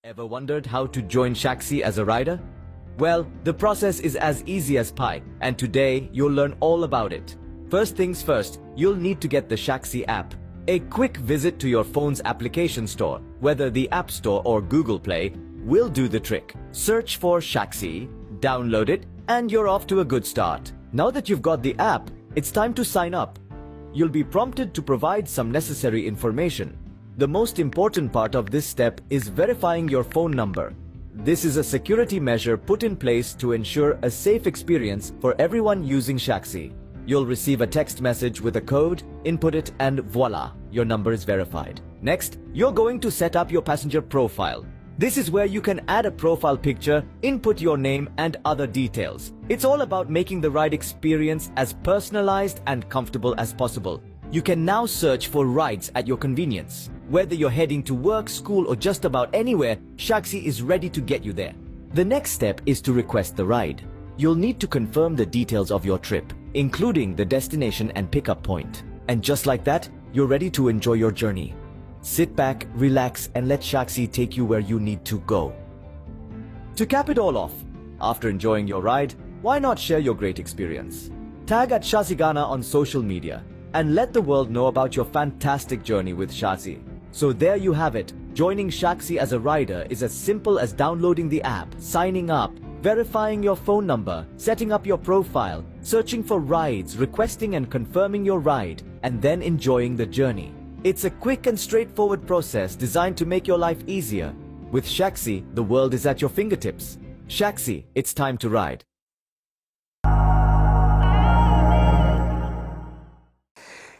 Ever wondered how to join Shaxi as a rider? Well, the process is as easy as pie, and today you'll learn all about it. First things first, you'll need to get the Shaxi app. A quick visit to your phone's application store, whether the App Store or Google Play, will do the trick. Search for Shaxi, download it, and you're off to a good start. Now that you've got the app, it's time to sign up. You'll be prompted to provide some necessary information. The most important part of this step is verifying your phone number. This is a security measure put in place to ensure a safe experience for everyone using Shaxi. You'll receive a text message with a code, input it, and voila, your number is verified. Next, you're going to set up your passenger profile. This is where you can add a profile picture, input your name, and other details. It's all about making the ride experience as personalized and comfortable as possible. You can now search for rides at your convenience. Whether you're heading to work, school, or just about anywhere, Shaxi is ready to get you there. The next step is to request the ride. You'll need to confirm the details of your trip, including the destination and pickup point. And just like that, you're ready to enjoy your journey. Sit back, relax, and let Shaxi take you where you need to go. To cap it all off, after enjoying your ride, why not share your great experience? Tag at Shazigana on social media and let the world know about your fantastic journey with Shaxi. So there you have it. Joining Shaxi as a rider is as simple as downloading the app, signing up, verifying your phone number, setting up your profile, searching for rides, requesting and confirming your ride, and then enjoying the journey. It's a quick and straightforward process designed to make your life easier. With Shaxi, the world is at your fingertips. Shaxi, it's time to ride.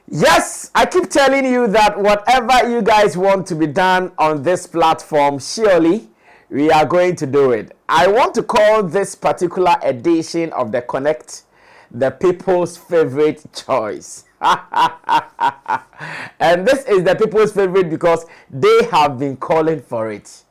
Yes, I keep telling you that whatever you guys want to be done on this platform, surely we are going to do it. I want to call this particular edition of the Connect the people's favorite choice. And this is the people's favorite because they have been calling for it.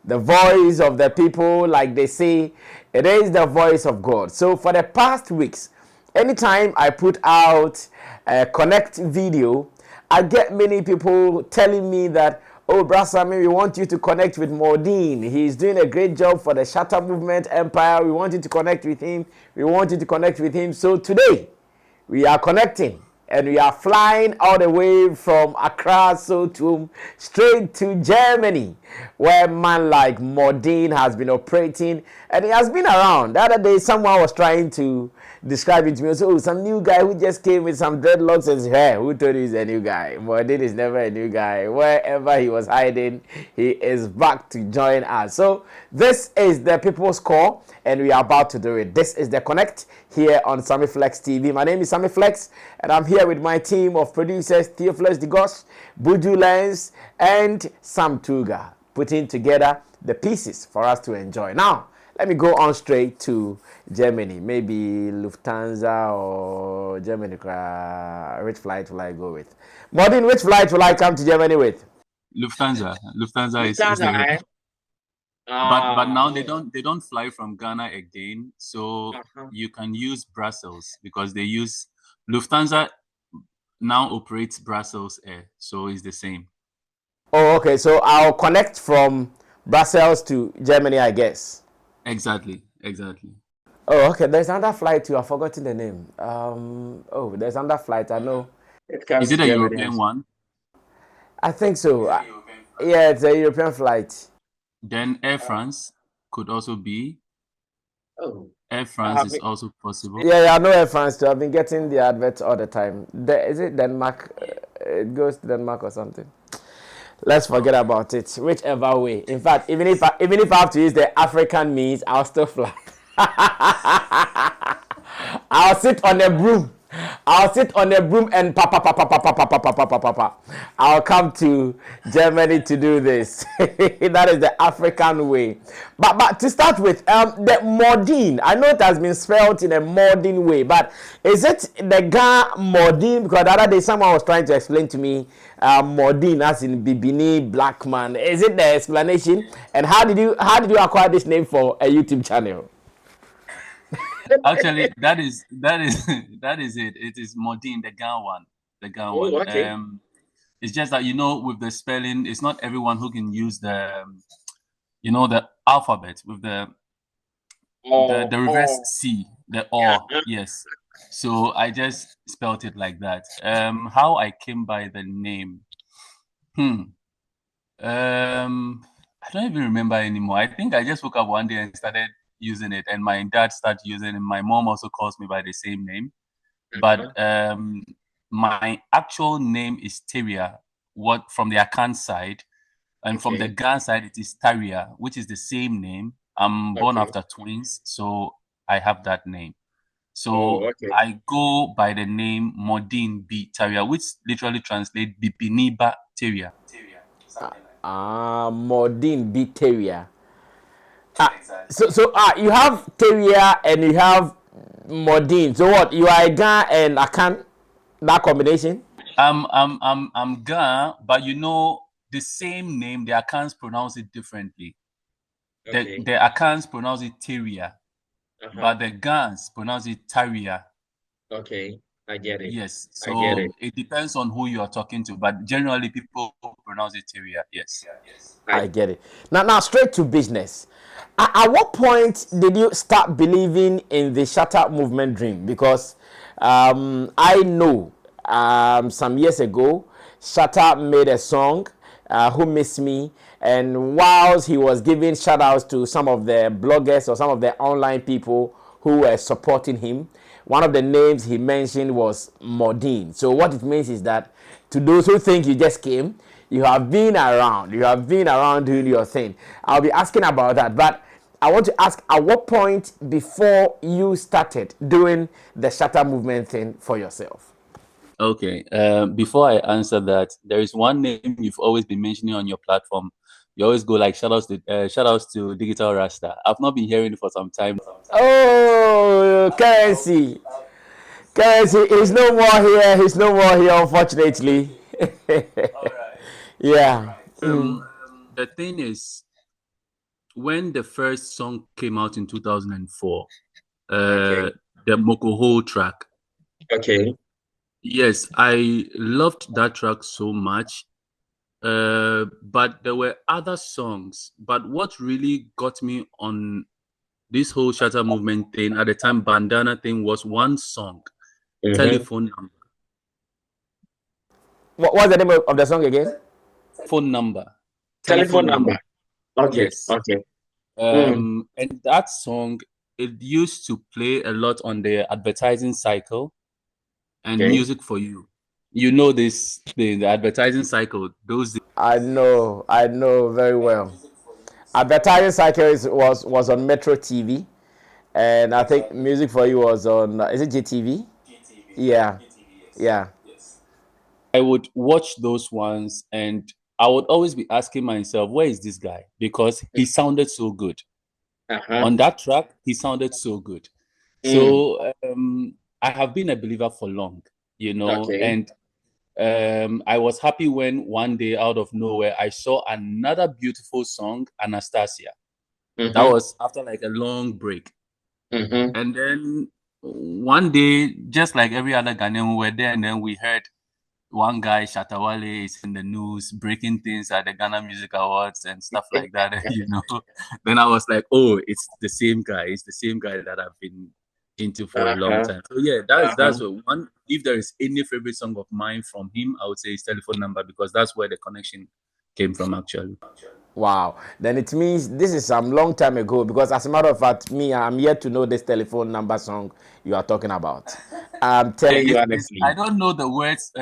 The voice of the people, like they say, it is the voice of God. So for the past weeks, anytime I put out a Connect video, I get many people telling me that, oh, Brother Sammy, we want you to connect with Mordin. He's doing a great job for the Shatta Movement Empire. We want you to connect with him. We want you to connect with him. So today, we are connecting. And we are flying all the way from Accra, Sotum, straight to Germany, where man like Mordin has been operating, and he has been around. The other day, someone was trying to describe it to me. So, some new guy who just came with some dreadlocks and said, hey, who told you he's a new guy? Mordin is never a new guy. Wherever he was hiding, he is back to join us. So, this is the People's Call, and we are about to do it. This is the Connect here on Sammy Flex TV. My name is Sammy Flex, and I'm here with my team of producers, Theophilus Digos, Buju Lens, and Sam Tuga, putting together the pieces for us to enjoy. Now, let me go on straight to Germany. Maybe Lufthansa or Germany. Which flight will I go with? Mordin, which flight will I come to Germany with? Lufthansa. Lufthansa is the but now they don't fly from Ghana again, so you can use Brussels because they use Lufthansa now operates Brussels Air, so it's the same. Oh, okay. So I'll connect from Brussels to Germany, I guess. Exactly. Oh, okay. There's another flight too. I've forgotten the name. There's another flight. I know. Is it a European one? I think so. Yeah, it's a European flight. Then Air France could also be. Oh. Air France is also possible. Yeah, I know Air France too. I've been getting the adverts all the time. Is it Denmark? It goes to Denmark or something. Let's forget about it. Whichever way. In fact, even if I have to use the African means, I'll still fly. I'll sit on a broom. And I'll come to Germany to do this. That is the African way. But to start with, the Mordin. I know it has been spelled in a Mordin way, but is it the guy Mordin? Because the other day someone was trying to explain to me Mordin as in Bibini black man. Is it the explanation? And how did you acquire this name for a YouTube channel? Actually, that is it. It is Mordin, the Ghana one. Okay. It's just that, with the spelling, it's not everyone who can use the, the alphabet with the reverse C, the O, yes. So I just spelled it like that. How I came by the name. I don't even remember anymore. I think I just woke up one day and started using it, and my dad started using it, and my mom also calls me by the same name. But my actual name is Tyria, from the Akan side, and from the Gan side it is Taria, which is the same name. I'm born after twins, so I have that name. So I go by the name Mordin B Taria, which literally translates Bipiniba Tyria. Mordin B Terrier. So you have Terrier and you have Mordin. So what? You are a Gan and Akan, that combination? I'm Ga, but the same name, the Akans pronounce it differently. The Akans pronounce it Tyria, but the Gans pronounce it Taria. Okay, I get it. Yes, so it depends on who you are talking to, but generally people pronounce it Tyria. Yes. I get it. Now straight to business. At what point did you start believing in the Shatta Movement dream? Because I know some years ago, Shatta made a song, Who Miss Me, and whilst he was giving shout outs to some of the bloggers or some of the online people who were supporting him, one of the names he mentioned was Mordin. So what it means is that to those who think you just came, you have been around. You have been around doing your thing. I'll be asking about that. But I want to ask, at what point before you started doing the Shatta Movement thing for yourself? Okay. Before I answer that, there is one name you've always been mentioning on your platform. You always go like shout outs to Digital Rasta. I've not been hearing it for some time. Oh, Currency. Currency is no more here. He's no more here, unfortunately. Yeah. The thing is, when the first song came out in 2004, the Mokoho track. Okay. Yes, I loved that track so much. But there were other songs. But what really got me on this whole Shatta Movement thing at the time, Bandana thing, was one song, Telephone Number. What's the name of the song again? Phone number. Telephone number. Okay. Yes. Okay. And that song, it used to play a lot on the advertising cycle and Music for You. You know this, the advertising cycle, those. I know very well. Advertising cycle was on Metro TV, and I think Music for You was on. Is it GTV? Yeah, yeah. I would watch those ones, and I would always be asking myself, where is this guy? Because he sounded so good. On that track, he sounded so good. So I have been a believer for long, and I was happy when one day out of nowhere I saw another beautiful song, Anastasia. That was after like a long break. And then one day, just like every other Ghanaian, we were there, and then we heard one guy, Shatta Wale, is in the news, breaking things at the Ghana Music Awards and stuff like that, Then I was like, oh, it's the same guy. It's the same guy that I've been into for a long time. So yeah, that's one. If there is any favorite song of mine from him, I would say his Telephone Number, because that's where the connection came from actually. Wow. Then it means this is some long time ago, because as a matter of fact, I'm yet to know this Telephone Number song you are talking about. I'm telling you honestly. I don't know the words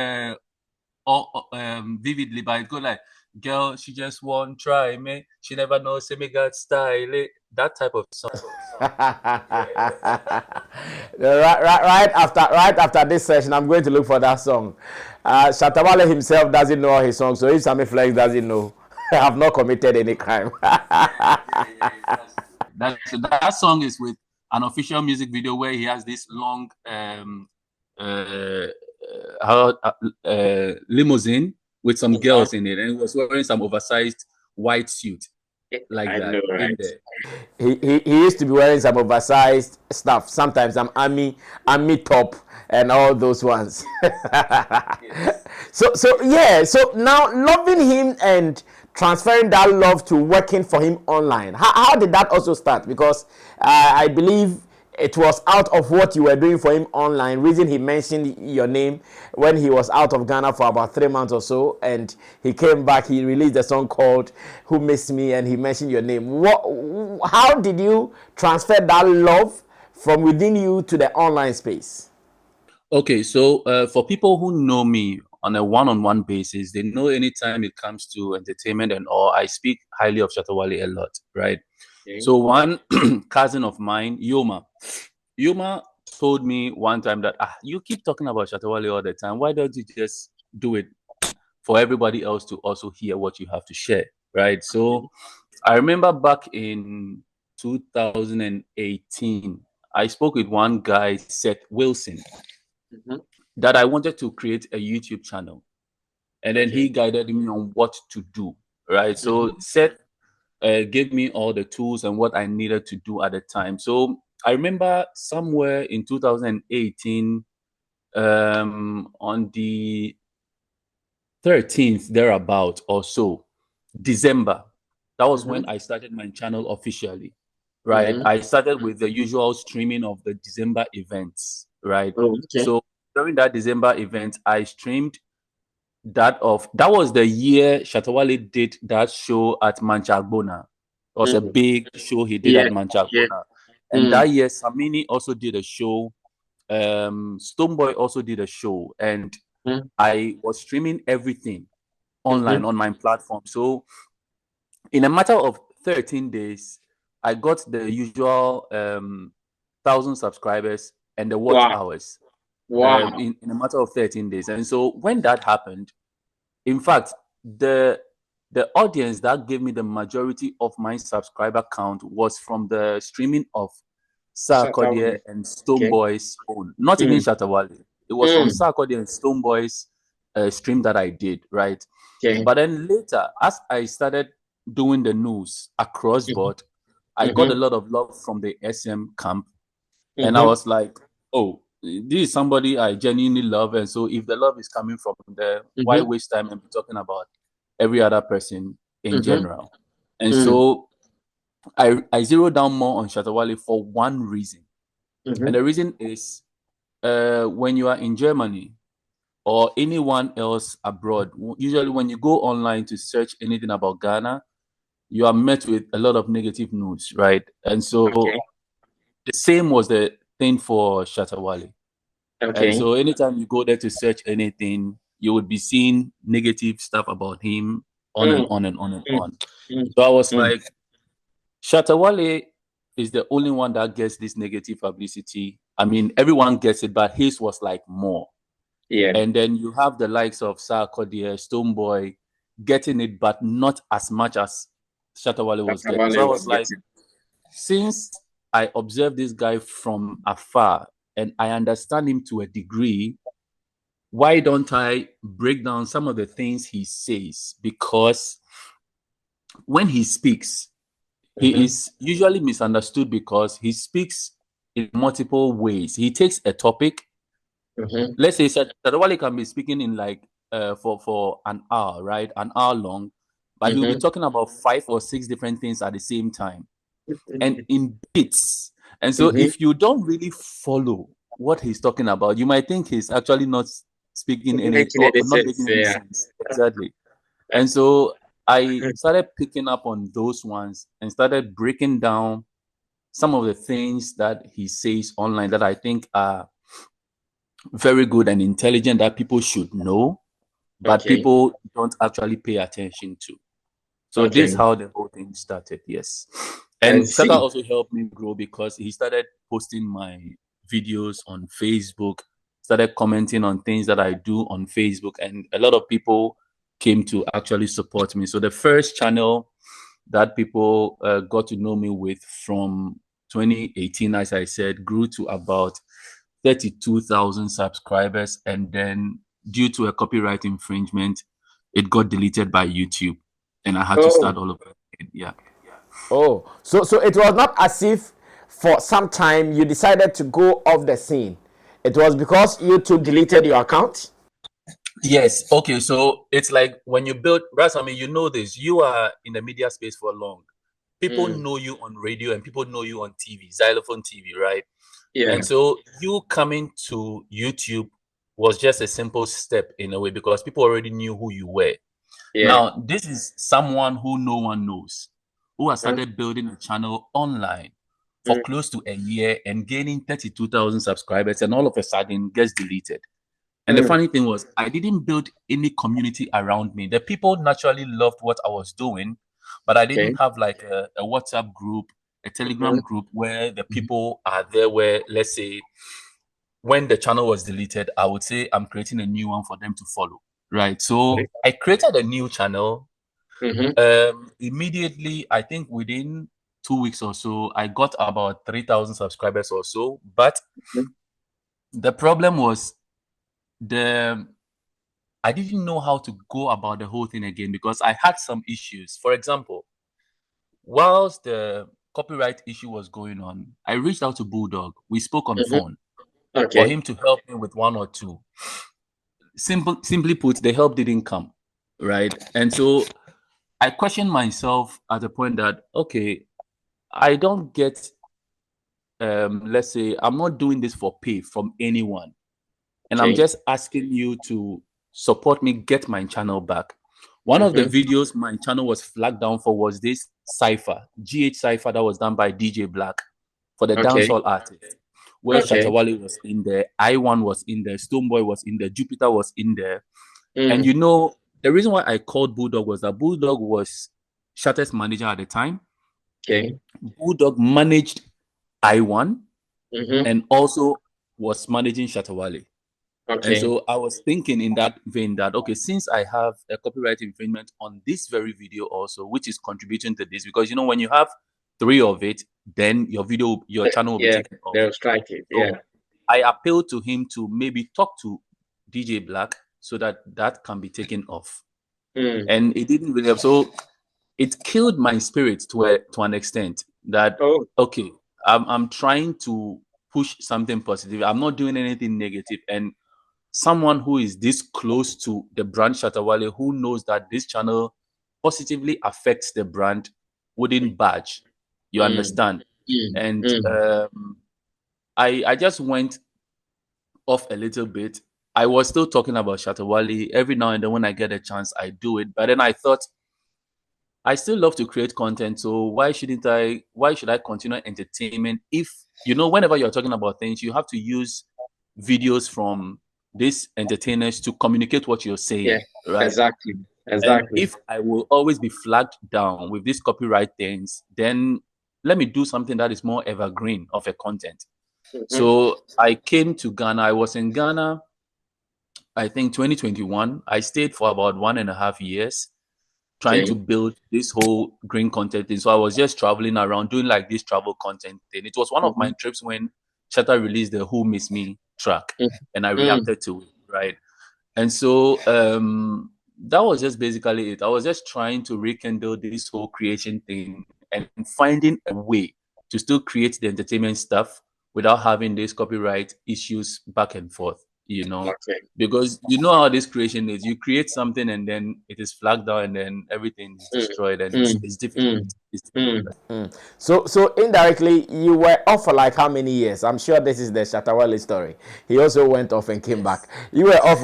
vividly, but it go like, girl, she just won't try me. She never knows me got style. That type of song. right after this session, I'm going to look for that song. Shatta Wale himself doesn't know his song, so if Sammy Flex doesn't know, I have not committed any crime. That song is with an official music video where he has this long limousine with some girls in it, and he was wearing some oversized white suit. like I that know, in right? there. He used to be wearing some oversized stuff. Sometimes some army top and all those ones. Yes. So yeah. So now loving him and transferring that love to working for him online. How did that also start? Because I believe it was out of what you were doing for him online. Reason he mentioned your name when he was out of Ghana for about 3 months or so, and he came back. He released a song called "Who Missed Me," and he mentioned your name. How did you transfer that love from within you to the online space? Okay, so for people who know me on a one-on-one basis, they know anytime it comes to entertainment and all, I speak highly of Shatta Wale a lot, right? Okay. So one cousin of mine, Yoma told me one time that you keep talking about Shatta Wale all the time. Why don't you just do it for everybody else to also hear what you have to share, right? So I remember back in 2018, I spoke with one guy, Seth Wilson, Mhm. that I wanted to create a YouTube channel. And then Okay. he guided me on what to do, right? So Mhm. Seth gave me all the tools and what I needed to do at the time. So I remember somewhere in 2018, on the 13th, thereabout or so, December, that was when Mhm. I started my channel officially, right? Mhm. I started with the usual streaming of the December events, right? Oh, okay. So during that December event, I streamed that was the year Shatta Wale did that show at Manchagbona. It was a Mm. big show he did Yeah. at Yeah. Manchagbona. And Mm. that year, Samini also did a show. Stoneboy also did a show. And Mm. I was streaming everything online Mhm. on my platform. So in a matter of 13 days, I got the usual 1,000 subscribers and the watch Wow. hours Wow. in a matter of 13 days. And so when that happened, in fact, the audience that gave me the majority of my subscriber count was from the streaming of Shatta Sarkodie Movement. and Okay. Stoneboy's own, not even Mm. Shatta Wale. It was from Mm. Sarkodie and Stoneboy's stream that I did, right? Okay. But then later, as I started doing the news across Mhm. board, I got a Mhm. lot of love from the SM camp, and I Mhm. was like, oh, this is somebody I genuinely love. And so if the love is coming from there, why Mhm. waste time and be talking about every other person in Mhm. general? And Mm. so I zeroed down more on Shatta Wale for one reason. And Mhm. the reason is when you are in Germany or anyone else abroad, usually when you go online to search anything about Ghana, you are met with a lot of negative news, right? And Okay. so the same was the thing for Shatta Wale. And Okay. so anytime you go there to search anything, you would be seeing negative stuff about him on and Mm. on and on and Mm. on. Mm. So I was Mm. like, Shatta Wale is the only one that gets this negative publicity. I mean, everyone gets it, but his was like more. Yeah. And then you have the likes of Sarkodie, Stoneboy getting it, but not as much as Shatta Wale was Shatta getting. So Wale I was was like, getting. since I observe this guy from afar and I understand him to a degree, why don't I break down some of the things he says? Because when he speaks, he Mhm. is usually misunderstood because he speaks in multiple ways. He takes a topic, Mhm. let's say Sadawale can be speaking in like for an hour, right? An hour long, but he'll be Mhm. talking about 5 or 6 different things at the same time and Mhm. in bits. And so Mhm. if you don't really follow what he's talking about, you might think he's actually not speaking any Making or any not sense? making any Yeah. sense. Exactly. And so I started picking up on those ones and started breaking down some of the things that he says online that I think are very good and intelligent that people should know, but Okay. people don't actually pay attention to. So this is Okay. how the whole thing started, yes. I And Shatta see. also helped me grow because he started posting my videos on Facebook, started commenting on things that I do on Facebook, and a lot of people came to actually support me. So the first channel that people got to know me with from 2018, as I said, grew to about 32,000 subscribers. And then, due to a copyright infringement, it got deleted by YouTube and I had to Oh, start all over again. Yeah. Oh, so it was not as if for some time you decided to go off the scene. It was because YouTube deleted your account. Yes. Okay. So it's like when you build, Ras, I mean, you know this. You are in the media space for long. People know you on radio and people know you on TV, xylophone TV, right? Yeah. And so you coming to YouTube was just a simple step in a way because people already knew who you were. Yeah. Now, this is someone who no one knows, who has started building a channel online for close to a year and gaining 32,000 subscribers, and all of a sudden gets deleted. And the funny thing was, I didn't build any community around me. The people naturally loved what I was doing, but I didn't have like a WhatsApp group, a Telegram group where the people are there. Where, let's say, when the channel was deleted, I would say I'm creating a new one for them to follow. Right. So I created a new channel. Immediately, I think within 2 weeks or so, I got about 3,000 subscribers or so. But the problem was I didn't know how to go about the whole thing again because I had some issues. For example, whilst the copyright issue was going on, I reached out to Bulldog. We spoke on phone for him to help me with one or two. Simply put, the help didn't come, right? And so I questioned myself at the point that, okay, I don't get, let's say, I'm not doing this for pay from anyone. And I'm just asking you to support me get my channel back. One of the videos my channel was flagged down for was this cipher, GH cipher that was done by DJ Black for the dancehall artist, where Shatta was in there, I1 was in there, Stoneboy was in there, Jupiter was in there. And you know, the reason why I called Bulldog was that Bulldog was Shatta's manager at the time. Bulldog managed I1 and also was managing Shatta. And so I was thinking in that vein that, okay, since I have a copyright infringement on this very video also, which is contributing to this, because, you know, when you have 3 of it, then your channel will be taken off. They'll strike it. So I appealed to him to maybe talk to DJ Black so that can be taken off. And it didn't really help. So it killed my spirit to an extent that, okay, I'm trying to push something positive. I'm not doing anything negative. And someone who is this close to the brand Shatta, who knows that this channel positively affects the brand, wouldn't budge. You understand? And I just went off a little bit. I was still talking about Shatta. Every now and then when I get a chance, I do it. But then I thought, I still love to create content, so why should I continue entertainment if, you know, whenever you're talking about things, you have to use videos from these entertainers to communicate what you're saying, right? Exactly. And if I will always be flagged down with these copyright things, then let me do something that is more evergreen of a content. So I came to Ghana. I was in Ghana, I think 2021. I stayed for about 1.5 years trying to build this whole green content thing. So I was just traveling around doing like this travel content thing. It was one of my trips when Shatta released the Who Miss Me track and I reacted to it, right? And so that was just basically it. I was just trying to rekindle this whole creation thing and finding a way to still create the entertainment stuff without having these copyright issues back and forth, you know, because you know how this creation is. You create something and then it is flagged down and then everything is destroyed and it's difficult. It's difficult. So indirectly, you were off for like how many years? I'm sure this is the Shatta story. He also went off and came back. You were off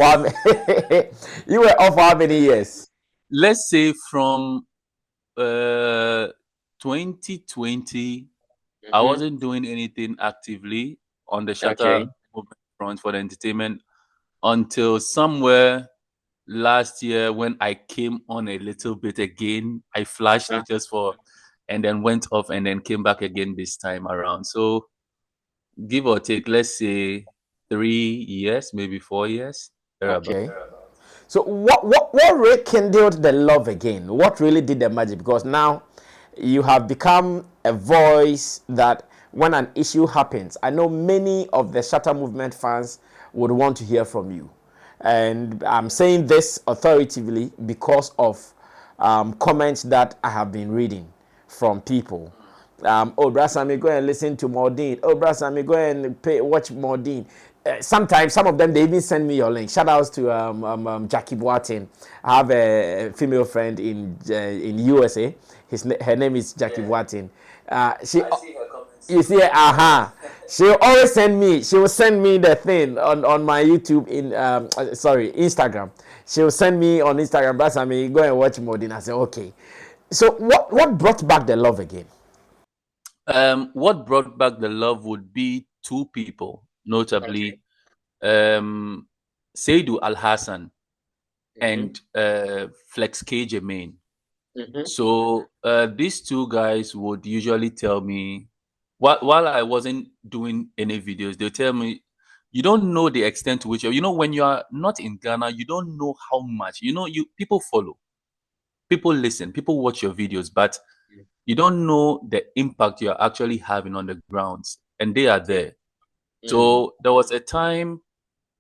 you were off for how many years? Let's say from 2020, I wasn't doing anything actively on the Shatta Movement front for the entertainment until somewhere last year when I came on a little bit again. I flashed just for, and then went off and then came back again this time around. So give or take, let's say 3 years, maybe 4 years. Okay. So what rekindled the love again? What really did the magic? Because now you have become a voice that when an issue happens, I know many of the Shatta Movement fans would want to hear from you. And I'm saying this authoritatively because of comments that I have been reading from people. Oh, Brother Sammy, go and listen to Mordin. Oh, Brother Sammy, go and watch Mordin. Sometimes some of them they even send me your link. Shout outs to Jackie Boatin. I have a female friend in USA. Her name is Jackie Boatin. She you see, she will always send me. She will send me the thing on my YouTube Instagram. She will send me on Instagram. Brother Sammy, go and watch Mordin. I say okay. So what brought back the love again? What brought back the love would be two people, notably Seydu Al Hassan and Flex KJ. So these two guys would usually tell me, while I wasn't doing any videos, they'll tell me, you don't know the extent to which, when you are not in Ghana, you don't know how much, people follow, people listen, people watch your videos, but you don't know the impact you're actually having on the grounds, and they are there. So there was a time,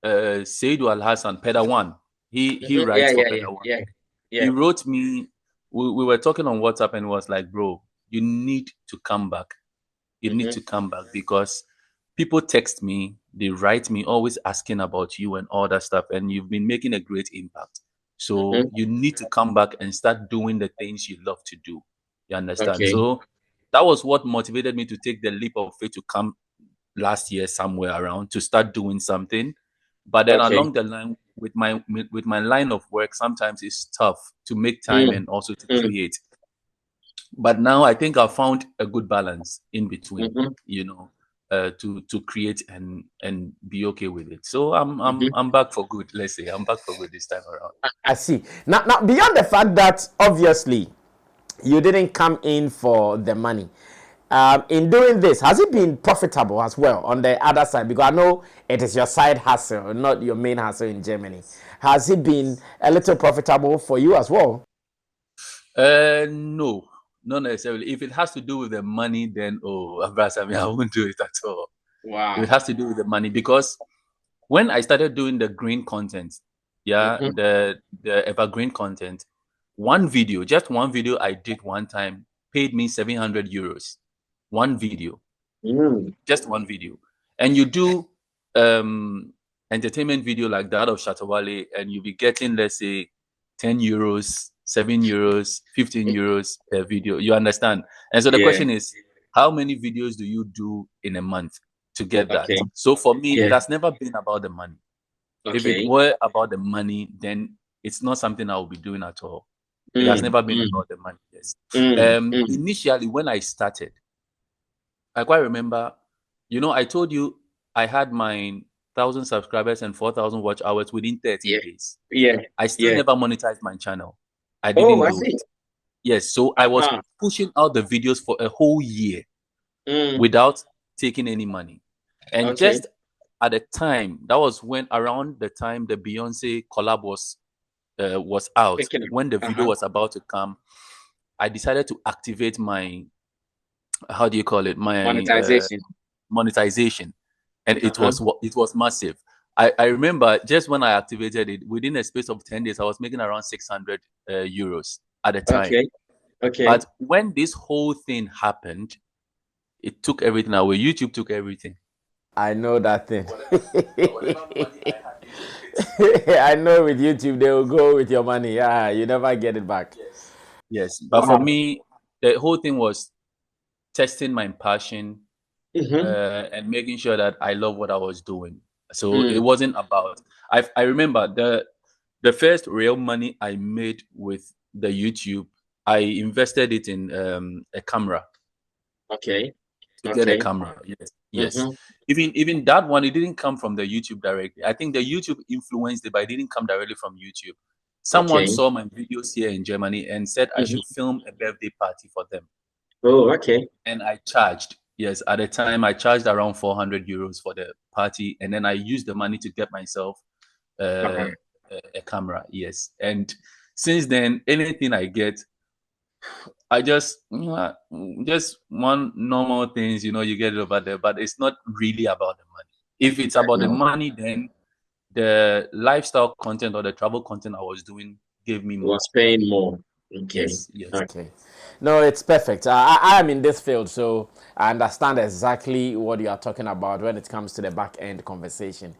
Seydu Al Hassan, Peda1, he writes for Peda1. He wrote me, we were talking on WhatsApp, and was like, bro, you need to come back. You need to come back, because people text me, they write me, always asking about you and all that stuff, and you've been making a great impact. So you need to come back and start doing the things you love to do. You understand? Okay. So that was what motivated me to take the leap of faith to come last year somewhere around to start doing something. But then along the line, with my line of work, sometimes it's tough to make time and also to create. But now I think I've found a good balance in between, to create and be okay with it. So I'm back for good. Let's say I'm back for good this time around. I see. Now beyond the fact that obviously you didn't come in for the money, in doing this, has it been profitable as well on the other side? Because I know it is your side hustle, not your main hustle in Germany. Has it been a little profitable for you as well? No, not necessarily. If it has to do with the money, then I won't do it at all. Wow. If it has to do with the money, because when I started doing the green content, the evergreen content, just one video I did one time paid me 700 euros. One video, just one video. And you do entertainment video like that of Shatta Wale, and you'll be getting, let's say, 10 euros, 7 euros, 15 euros per video. You understand? And so the question is, how many videos do you do in a month to get that? So for me, it has never been about the money. If it were about the money, then it's not something I will be doing at all. It has never been about the money. Yes. Initially, when I started, I quite remember, I told you I had my 1,000 subscribers and 4,000 watch hours within 30 days. I still never monetized my channel. I didn't do it. Yes, so I was pushing out the videos for a whole year without taking any money. And just at the time, that was around the time the Beyonce collab was out, when the video was about to come, I decided to activate my, how do you call it? My monetization. And it was massive. I remember just when I activated it, within a space of 10 days, I was making around 600 euros at the time. But when this whole thing happened, it took everything away. YouTube took everything. I know that thing. I know with YouTube, they will go with your money. Yeah, you never get it back. Yes. But for me, the whole thing was testing my passion and making sure that I love what I was doing. So it wasn't about, I remember the first real money I made with the YouTube, I invested it in a camera. To get a camera. Yes. Even that one, it didn't come from the YouTube directly. I think the YouTube influenced it, but it didn't come directly from YouTube. Someone saw my videos here in Germany and said I should film a birthday party for them. And I charged. Yes, at the time I charged around 400 euros for the party, and then I used the money to get myself a camera. Yes, and since then, anything I get, I just one normal things, you get it over there, but it's not really about the money. If it's about the money, then the lifestyle content or the travel content I was doing gave me more. Was paying more. Okay. Yes, yes. Okay. No, it's perfect. I am in this field, so I understand exactly what you are talking about when it comes to the back end conversation.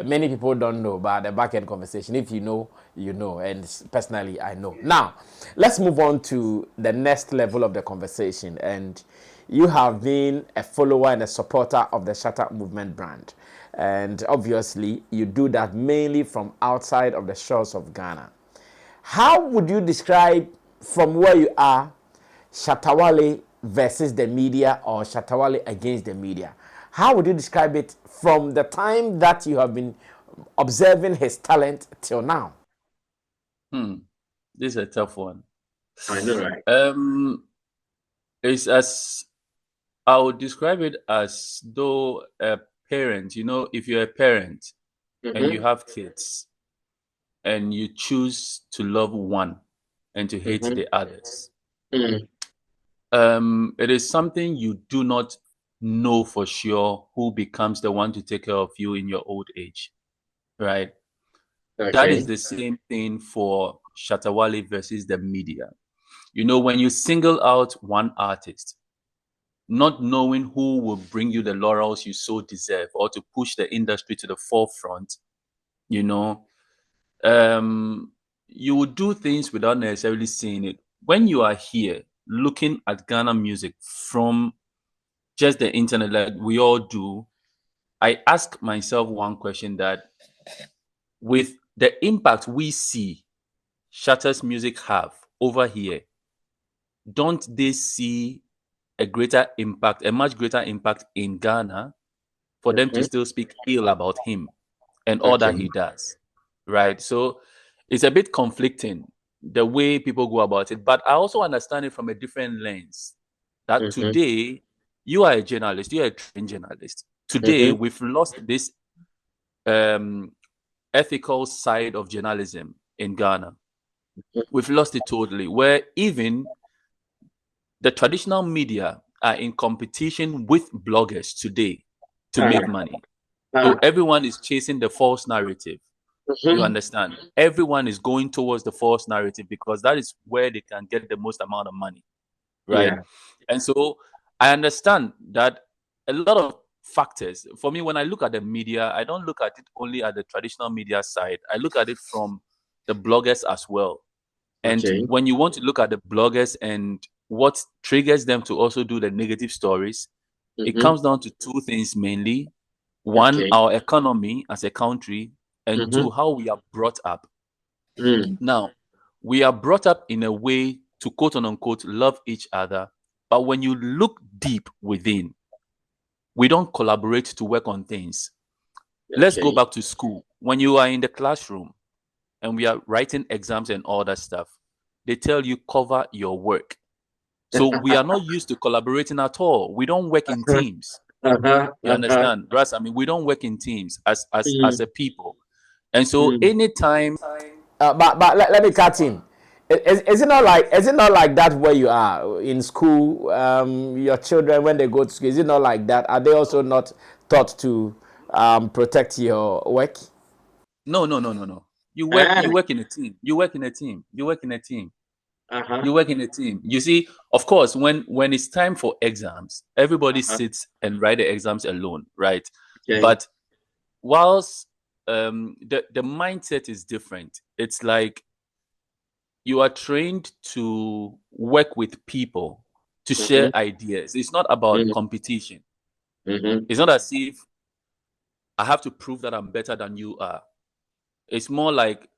Many people don't know about the back end conversation. If you know, you know. And personally, I know. Now, let's move on to the next level of the conversation. And you have been a follower and a supporter of the Shatta Movement brand. And obviously, you do that mainly from outside of the shores of Ghana. How would you describe from where you are Shatta Wale versus the media or Shatta Wale against the media? How would you describe it from the time that you have been observing his talent till now? This is a tough one. I know, right? It's as I would describe it as though a parent, if you're a parent and you have kids and you choose to love one and to hate the others, it is something you do not know for sure who becomes the one to take care of you in your old age, right? That is Okay. the same thing for Shatta Wale versus the media. When you single out one artist, not knowing who will bring you the laurels you so deserve or to push the industry to the forefront, you know, you would do things without necessarily seeing it. When you are here looking at Ghana music from just the internet, like we all do, I ask myself one question: that with the impact we see Shatta's music have over here, don't they see a greater impact, a much greater impact in Ghana for them to still speak ill about him and all that he does, right? So it's a bit conflicting the way people go about it, but I also understand it from a different lens. That today you are a journalist, you are a trained journalist. Today we've lost this ethical side of journalism in Ghana. We've lost it totally, where even the traditional media are in competition with bloggers today to make money. So everyone is chasing the false narrative. You understand? Everyone is going towards the false narrative because that is where they can get the most amount of money, right? Yeah. And so I understand that a lot of factors. For me, when I look at the media, I don't look at it only at the traditional media side. I look at it from the bloggers as well. And Okay. when you want to look at the bloggers and what triggers them to also do the negative stories, it comes down to two things mainly. One, Okay. our economy as a country, and two, how we are brought up. Now, we are brought up in a way to quote unquote love each other, but when you look deep within, we don't collaborate to work on things. Let's go Okay. back to school. When you are in the classroom and we are writing exams and all that stuff, they tell you cover your work. So we are not used to collaborating at all. We don't work in teams. You understand, Russ? I mean, we don't work in teams as a people. And so anytime Let me cut in. Is it not like that where you are in school? Your children when they go to school, is it not like that? Are they also not taught to protect your work? no. You work in a team. You work in a team. You work in a team. You work in a team. You see, of course, when it's time for exams, everybody sits and write the exams alone, right? Okay. But whilst the mindset is different, it's like you are trained to work with people, to share ideas. It's not about competition. It's not as if I have to prove that I'm better than you are. It's more like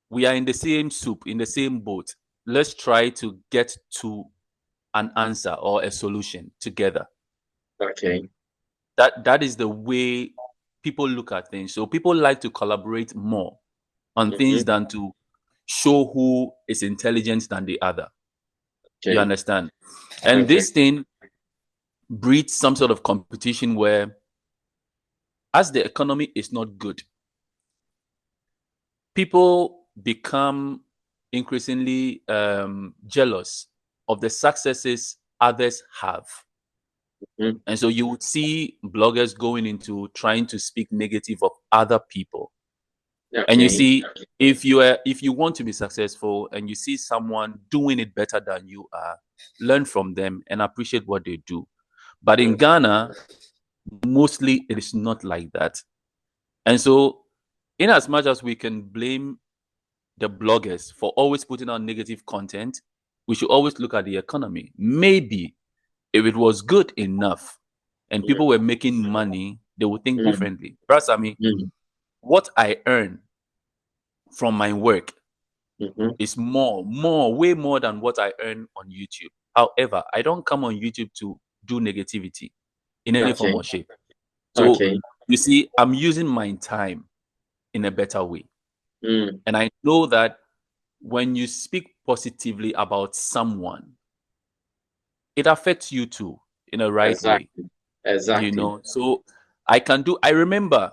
we are in the same soup, in the same boat. Let's try to get to an answer or a solution together. Okay. That is the way people look at things. So people like to collaborate more on things than to show who is intelligent than the other. You Okay. understand? And Okay. this thing breeds some sort of competition where, as the economy is not good, people become increasingly jealous of the successes others have. And so you would see bloggers going into trying to speak negative of other people. Okay. And you see, if you want to be successful and you see someone doing it better than you are, learn from them and appreciate what they do. But in Ghana, mostly it is not like that. And so, in as much as we can blame the bloggers for always putting out negative content, we should always look at the economy. Maybe if it was good enough and people were making money, they would think differently. Perhaps, I mean, what I earn from my work is way more than what I earn on YouTube. However, I don't come on YouTube to do negativity in any form or shape. So you see, I'm using my time in a better way. And I know that when you speak positively about someone, it affects you too in a right way. Exactly. You know, so I remember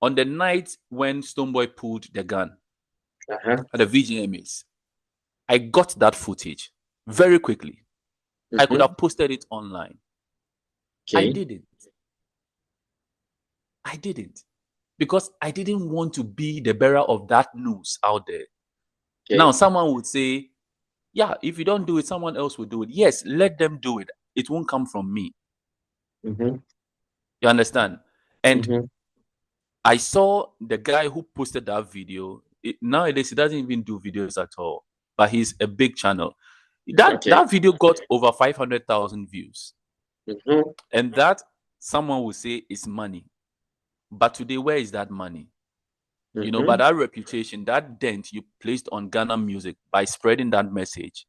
on the night when Stonebwoy pulled the gun at the VGMAs, I got that footage very quickly. I could have posted it online. I didn't. Because I didn't want to be the bearer of that news out there. Now, someone would say, yeah, if you don't do it, someone else will do it. Yes, let them do it. It won't come from me. You understand? And I saw the guy who posted that video. Nowadays, he doesn't even do videos at all, but he's a big channel. That video got over 500,000 views. And that, someone will say, is money. But today, where is that money? You know, but that reputation, that dent you placed on Ghana music by spreading that message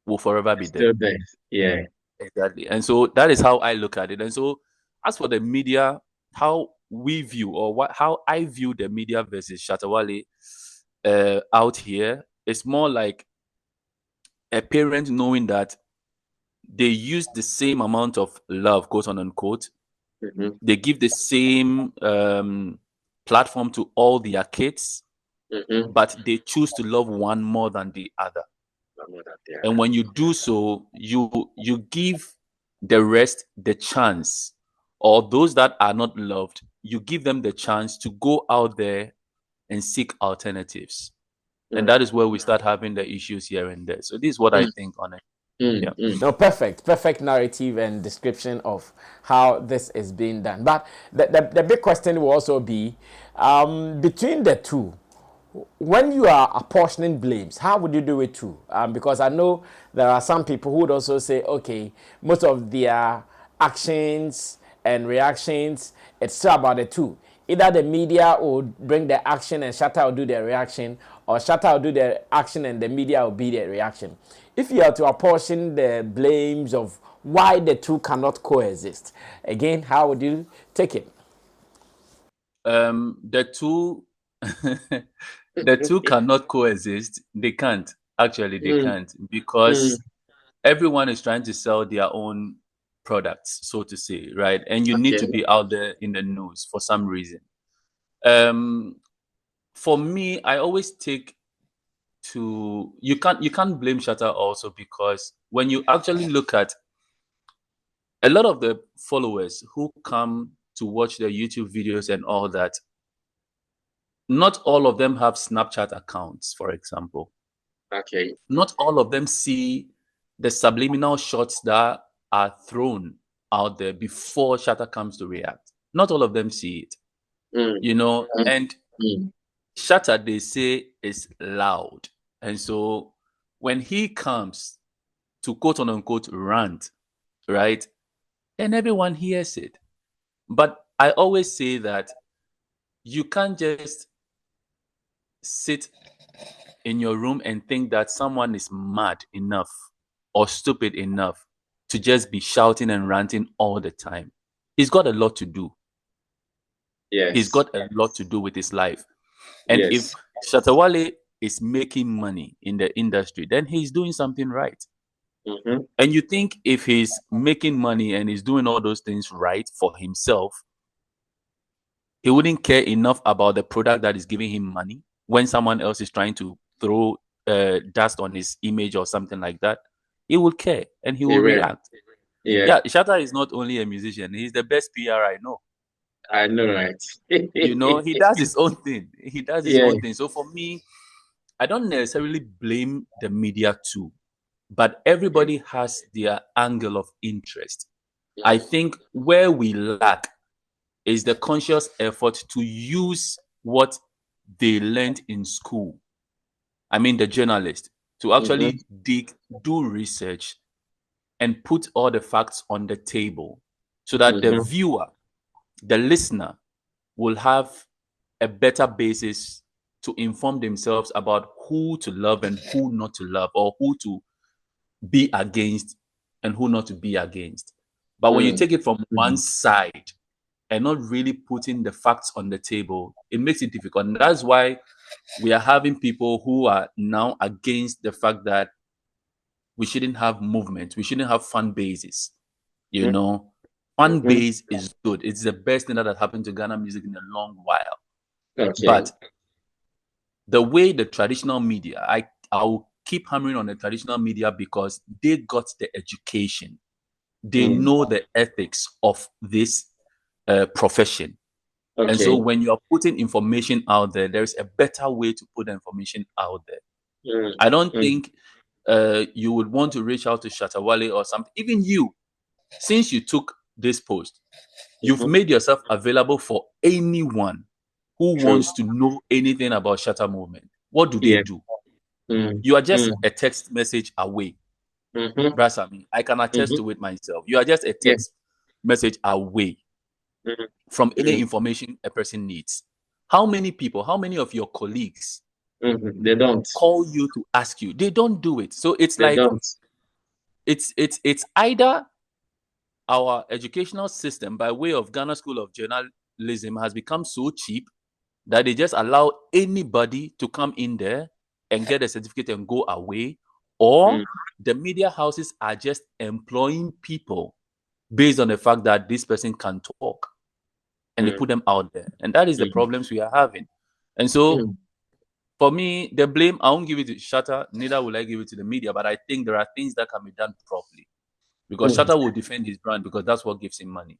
will forever be there. Yeah. Exactly. And so that is how I look at it. And so as for the media, how we view or how I view the media versus Shatta Wale out here, it's more like a parent knowing that they use the same amount of love, quote unquote. They give the same platform to all their kids, but they choose to love one more than the other. And when you do so, you give the rest the chance, or those that are not loved, you give them the chance to go out there and seek alternatives. And that is where we start having the issues here and there. So this is what I think on it. Yeah. No, perfect narrative and description of how this is being done. But the big question will also be between the two, when you are apportioning blames, how would you do it too? Because I know there are some people who would also say, okay, most of their actions and reactions, it's still about the two. Either the media will bring the action and Shatta will do the reaction, or Shatta will do the action and the media will be the reaction. If you are to apportion the blames of why the two cannot coexist, again, how would you take it? The two the two cannot coexist. They can't. Actually, they can't, because everyone is trying to sell their own products, so to say, right? And you need to be out there in the news for some reason. For me, I always take to you can't blame Shatta also, because when you actually look at a lot of the followers who come to watch the YouTube videos and all that, not all of them have Snapchat accounts, for example. Not all of them see the subliminal shots that are thrown out there before Shatta comes to react. Not all of them see it. You know, and Shatta, they say, is loud. And so when he comes to quote unquote rant, right, then everyone hears it. But I always say that you can't just sit in your room and think that someone is mad enough or stupid enough to just be shouting and ranting all the time. He's got a lot to do. He's got a lot to do with his life. And if Shatta Wale is making money in the industry, then he's doing something right. And you think if he's making money and he's doing all those things right for himself, he wouldn't care enough about the product that is giving him money when someone else is trying to throw dust on his image or something like that? He will care and he will react. Yeah, Shatta is not only a musician, he's the best PR I know. I know, right? You know, he does his own thing. He does his Yeah. own thing. So for me, I don't necessarily blame the media too, but everybody has their angle of interest. I think where we lack is the conscious effort to use what they learned in school. I mean, the journalist, to Mm-hmm. actually dig, do research, and put all the facts on the table so that the Mm-hmm. viewer, the listener, will have a better basis to inform themselves about who to love and who not to love, or who to be against and who not to be against. But when you take it from one side and not really putting the facts on the table, it makes it difficult. And that's why we are having people who are now against the fact that we shouldn't have movement, we shouldn't have fan bases. You know, fan Mm-hmm. base is good. It's the best thing that has happened to Ghana music in a long while. Okay. But the way the traditional media, I'll keep hammering on the traditional media because they got the education, they know the ethics of this profession. And so Okay. when you're putting information out there, there's a better way to put the information out there. I don't think you would want to reach out to Shatta Wale or something. Even you, since you took this post, you've made yourself available for anyone who True. wants to know anything about Shatta Movement. What do they Yeah. do? Mm. You are just Mm. a text message away. Mm-hmm. Brasami, I can attest Mm-hmm. to it myself. You are just a Yeah. text message away Mm. from any Mm. information a person needs. How many people, how many of your colleagues Mm-hmm. They don't. call you to ask you? They don't do it. So it's They like don't. it's either our educational system by way of Ghana School of Journalism has become so cheap that they just allow anybody to come in there and get a certificate and go away, or Mm. the media houses are just employing people based on the fact that this person can talk, and they Mm. put them out there. And that is the Mm. problems we are having. And so Mm. for me, the blame, I won't give it to Shatta, neither will I give it to the media, but I think there are things that can be done properly. Because Mm. Shatta will defend his brand because that's what gives him money.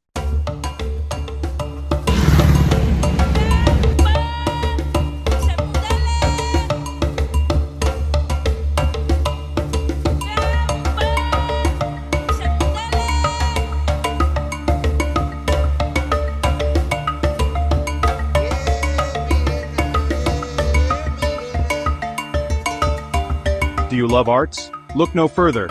Do you love arts? Look no further.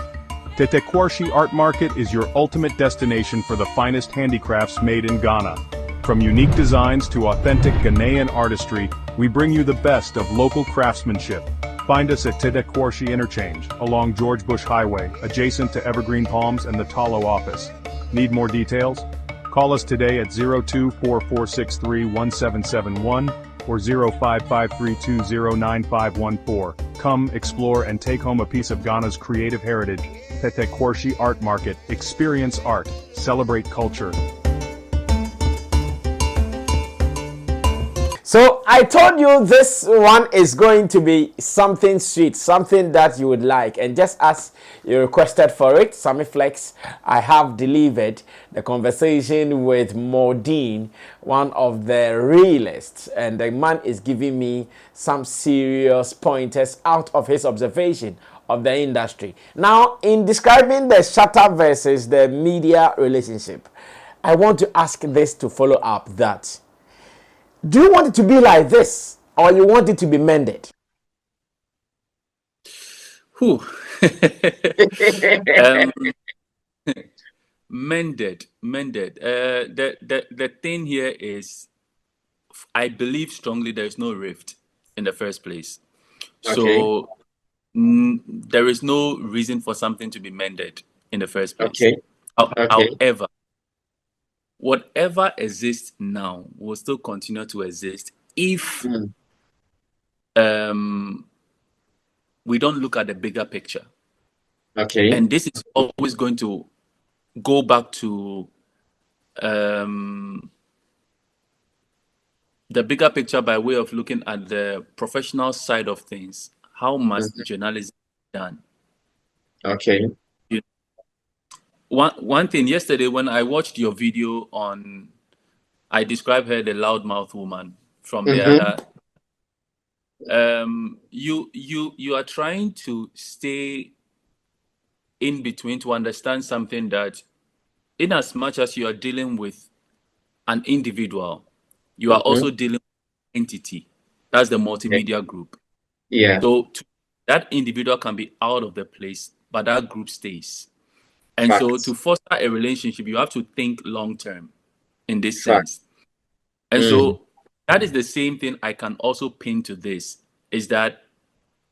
Tetekwarshi Art Market is your ultimate destination for the finest handicrafts made in Ghana. From unique designs to authentic Ghanaian artistry, we bring you the best of local craftsmanship. Find us at Tetekwarshi Interchange, along George Bush Highway, adjacent to Evergreen Palms and the Talo office. Need more details? Call us today at 0244631771 or 0553209514. Come, explore, and take home a piece of Ghana's creative heritage. Tetekwarshi Art Market. Experience art. Celebrate culture. So I told you this one is going to be something sweet, something that you would like. And just as you requested for it, Sammy Flex, I have delivered the conversation with Mordin, one of the realists. And the man is giving me some serious pointers out of his observation of the industry. Now, in describing the Shatta versus the media relationship, I want to ask this to follow up that, do you want it to be like this, or you want it to be mended? Whew. um, mended. The thing here is, I believe strongly there is no rift in the first place. Okay. So there is no reason for something to be mended in the first place. Okay. Okay. However, whatever exists now will still continue to exist if Mm. we don't look at the bigger picture. Okay. And this is always going to go back to the bigger picture by way of looking at the professional side of things. How must Mhm. journalism be done? Okay. One thing yesterday when I watched your video on I describe her the loudmouth woman from the other. You are trying to stay in between to understand something that, in as much as you are dealing with an individual, you are also dealing with an entity. That's the multimedia group. Yeah. So that individual can be out of the place, but that group stays. And so Facts. to foster a relationship, you have to think long term in this Facts. sense. And so that is the same thing I can also pin to this, is that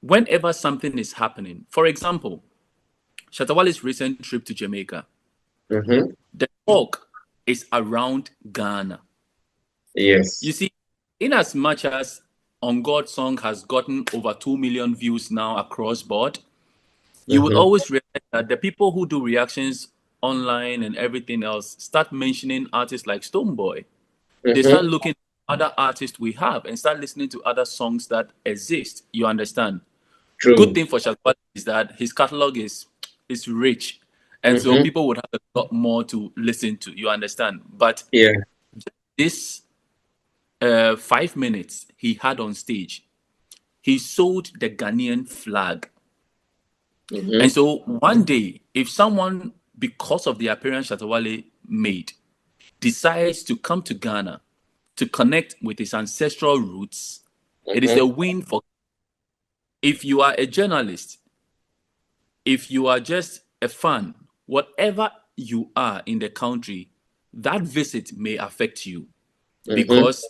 whenever something is happening, for example, Shatta Wale's recent trip to Jamaica, the talk is around Ghana. Yes. You see, in as much as On God song has gotten over 2 million views now across board, you would always realize that the people who do reactions online and everything else start mentioning artists like Stonebwoy. They start looking at other artists we have and start listening to other songs that exist. You understand? Good True. thing for Shatta is that his catalog is rich, and so people would have a lot more to listen to. You understand? But Yeah. this 5 minutes he had on stage, he sold the Ghanaian flag. And so one day, if someone, because of the appearance Shatta Wale made, decides to come to Ghana to connect with his ancestral roots, it is a win for. If you are a journalist, if you are just a fan, whatever you are in the country, that visit may affect you. Because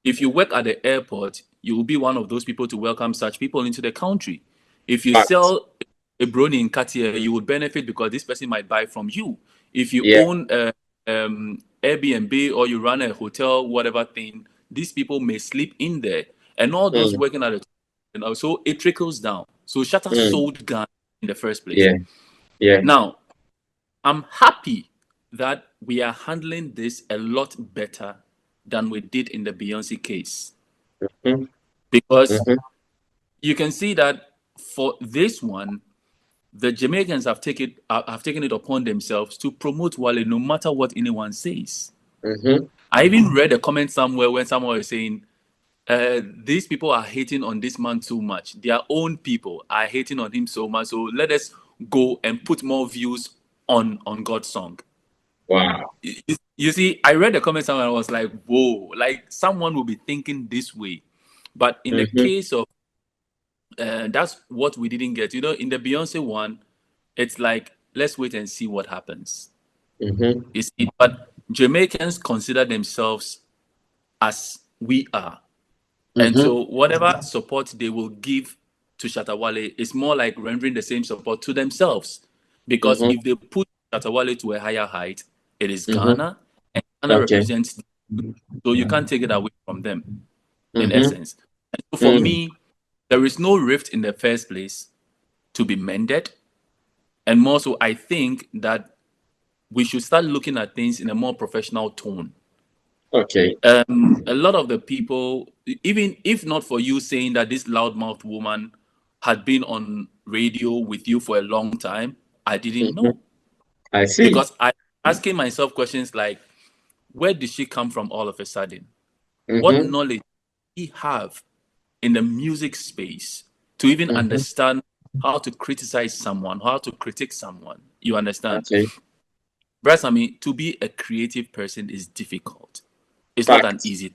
if you work at the airport, you will be one of those people to welcome such people into the country. If you Facts. sell a brony in Cartier, you would benefit because this person might buy from you. If you Yeah. own Airbnb or you run a hotel, whatever thing, these people may sleep in there. And all those working at it, and also it trickles down. So Shatta sold Ghana in the first place. Yeah. Yeah. Now, I'm happy that we are handling this a lot better than we did in the Beyonce case. Because you can see that for this one, the Jamaicans have taken it upon themselves to promote Wale no matter what anyone says. I even read a comment somewhere when someone was saying, these people are hating on this man too much. Their own people are hating on him so much. So let us go and put more views on God's song. Wow. You see, I read the comment somewhere and I was like, whoa, like someone will be thinking this way. But in the case of, that's what we didn't get. You know, in the Beyonce one, it's like, let's wait and see what happens. You see, but Jamaicans consider themselves as we are. And so whatever support they will give to Shatta Wale is more like rendering the same support to themselves. Because if they put Shatta Wale to a higher height, it is Ghana, and Ghana Okay. represents, so you can't take it away from them, in essence. And so for me, there is no rift in the first place to be mended. And more so, I think that we should start looking at things in a more professional tone. Okay. A lot of the people, even if not for you saying that this loudmouth woman had been on radio with you for a long time, I didn't know. I see. Because I asking myself questions like, where did she come from all of a sudden? What knowledge did he have in the music space to even understand how to criticize someone, how to critique someone? You understand? Okay. Bras, I mean, to be a creative person is difficult. It's not an Facts. easy.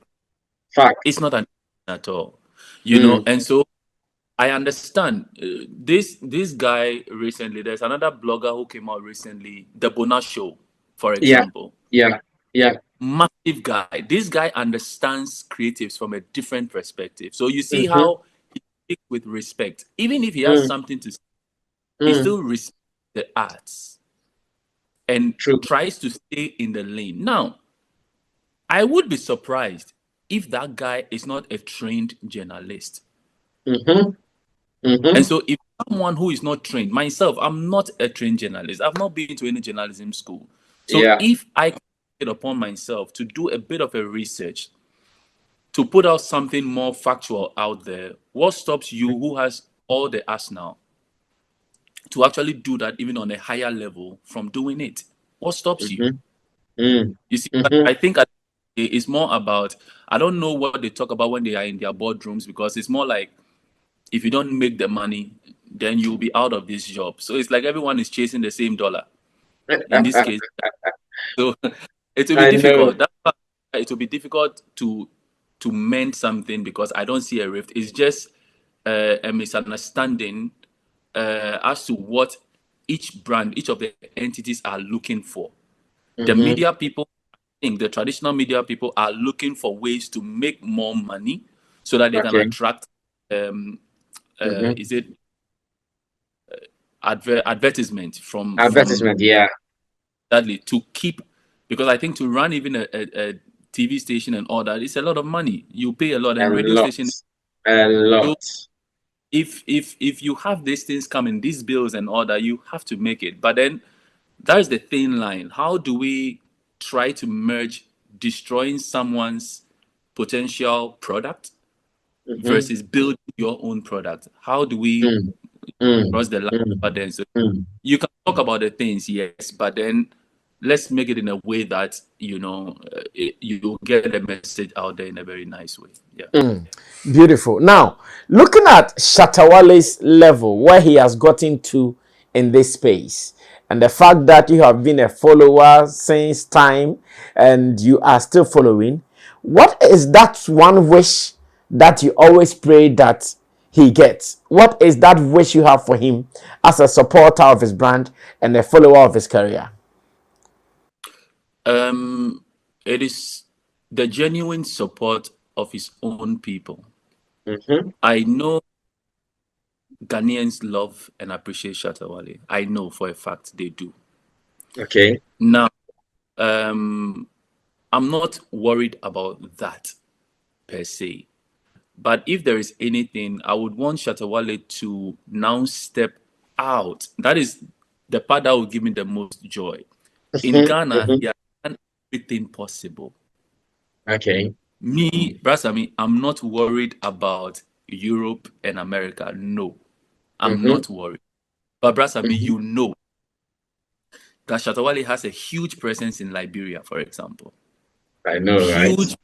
Facts. It's not an at all, you know. And so I understand this guy recently. There's another blogger who came out recently, the Bona Show, for Yeah. example. Yeah. Yeah. Massive guy. This guy understands creatives from a different perspective. So you see how he speaks with respect. Even if he has something to say, he still respects the arts and True. tries to stay in the lane. Now, I would be surprised if that guy is not a trained journalist. And so if someone who is not trained, myself, I'm not a trained journalist. I've not been to any journalism school. So Yeah. if I can take it upon myself to do a bit of a research, to put out something more factual out there, what stops you who has all the arsenal to actually do that even on a higher level from doing it? What stops you? You see, I think It's more about, I don't know what they talk about when they are in their boardrooms, because it's more like, if you don't make the money, then you'll be out of this job. So it's like everyone is chasing the same dollar in this case. So it will be I know. difficult. That's why it will be difficult to mend something, because I don't see a rift. It's just a misunderstanding as to what each brand, each of the entities are looking for. The media people, I think the traditional media people are looking for ways to make more money so that they can Okay. attract, is it advertisement from Advertisement, yeah. Sadly, to keep, because I think to run even a TV station and all that, it's a lot of money. You pay a lot, A and radio lot. station. A So lot. if you have these things coming, these bills and all that, you have to make it. But then that's the thin line. How do we try to merge destroying someone's potential product versus building your own product? How do we Mm, mm, cross the line? mm, But then, so mm. you can talk about the things, yes, but then let's make it in a way that you get the message out there in a very nice way. Yeah. Beautiful. Now, looking at Shatta Wale's level, where he has gotten to in this space, and the fact that you have been a follower since time and you are still following, what is that one wish that you always pray that he gets? What is that wish you have for him as a supporter of his brand and a follower of his career? It is the genuine support of his own people. I know Ghanaians love and appreciate Shatta Wale. I know for a fact they do. Okay. Now, I'm not worried about that per se. But if there is anything, I would want Shatta Wale to now step out. That is the part that will give me the most joy. In Ghana, he has done everything possible. Okay. Me, Brasami, I'm not worried about Europe and America. No, I'm not worried. But Brasami, you know that Shatta Wale has a huge presence in Liberia, for example. I know, right? Huge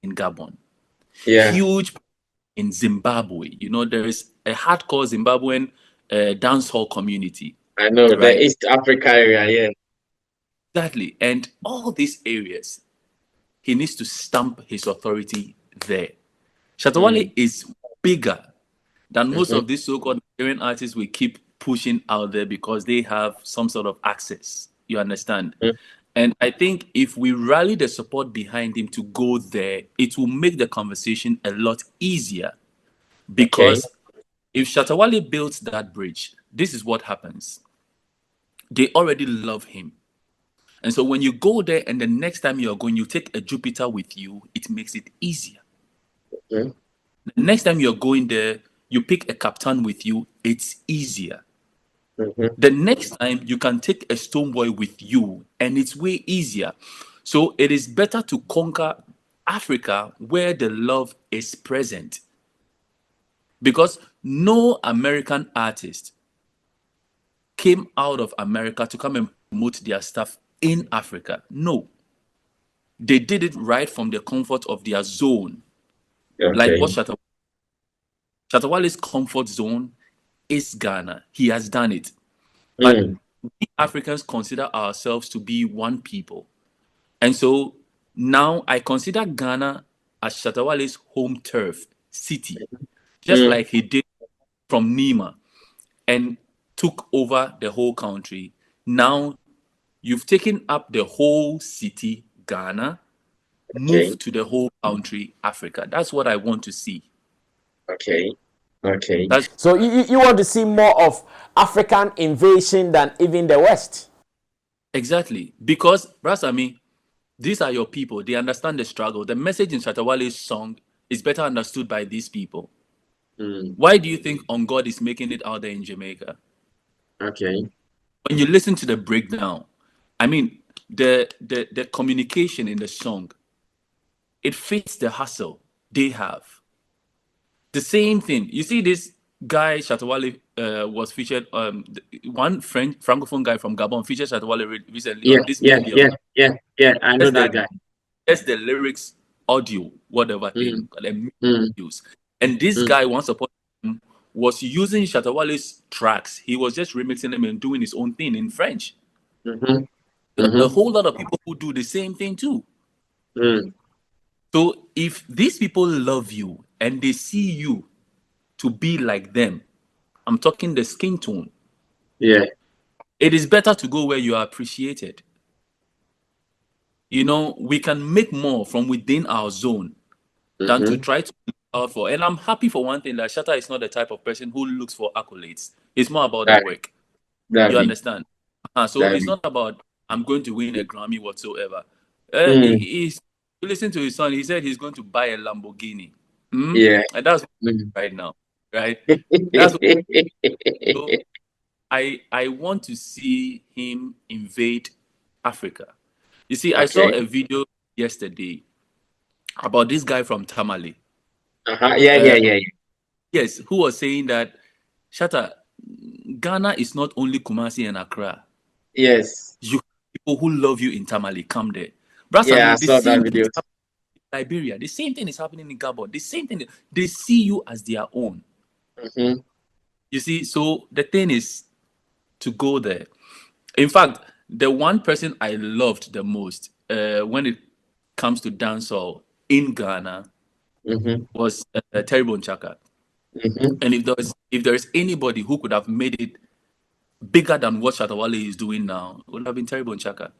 in Gabon. Yeah. Huge in Zimbabwe. You know, there is a hardcore Zimbabwean dancehall community. I know. The Right? East Africa area, yeah. Exactly. And all these areas, he needs to stamp his authority there. Shatta Wale is bigger than most of these so-called Nigerian artists we keep pushing out there because they have some sort of access. You understand? And I think if we rally the support behind him to go there, it will make the conversation a lot easier. Okay. Because if Shatta Wale builds that bridge, this is what happens. They already love him. And so when you go there and the next time you're going, you take a Jupiter with you, it makes it easier. The next time you're going there, you pick a captain with you, it's easier. The next time you can take a Stoneboy with you and it's way easier. So it is better to conquer Africa where the love is present. Because no American artist came out of America to come and promote their stuff in Africa. No. They did it right from the comfort of their zone. Like Okay. what Shatta Wale's comfort zone is Ghana. He has done it. But we Africans consider ourselves to be one people. And so now I consider Ghana as Shatta Wale's home turf, city, just like he did from Nima and took over the whole country. Now you've taken up the whole city, Ghana, Okay. move to the whole country, Africa. That's what I want to see. Okay. Okay. That's So you want to see more of African invasion than even the West? exactly because Brasami, these are your people. They understand the struggle. The message in Shatta Wale's song is better understood by these people. Why do you think On God is making it out there in Jamaica? Okay. When you listen to the breakdown, I mean the communication in the song, it fits the hustle they have. The same thing. You see, this guy Shatta Wale was featured. One French francophone guy from Gabon featured Shatta Wale recently Yeah. on this Yeah. million. Yeah. Yeah. Yeah. I know Just that the guy. just the lyrics, audio, whatever thing, and use. And this guy once upon a time was using Shatta Wale's tracks. He was just remixing them and doing his own thing in French. A whole lot of people who do the same thing too. So if these people love you and they see you to be like them, I'm talking the skin tone. Yeah. It is better to go where you are appreciated. You know, we can make more from within our zone than to try to look out for. And I'm happy for one thing that Shatta is not the type of person who looks for accolades. It's more about the work. You understand? So it's not about I'm going to win a Grammy whatsoever. He's listen to his son. He said he's going to buy a Lamborghini. Yeah. And that's right now, right? That's what, so I want to see him invade Africa. You see, I saw a video yesterday about this guy from Tamale. Yeah. Yes, who was saying that Shatta, Ghana is not only Kumasi and Accra. Yes. You people who love you in Tamale, come there. Yeah, I The saw that same video. thing is happening in Liberia. The same thing is happening in Gabon. The same thing. They see you as their own. You see, so the thing is to go there. In fact, the one person I loved the most when it comes to dancehall in Ghana was Terry Chaka. And if there is anybody who could have made it bigger than what Shatta Wale is doing now, it would have been Terry Chaka.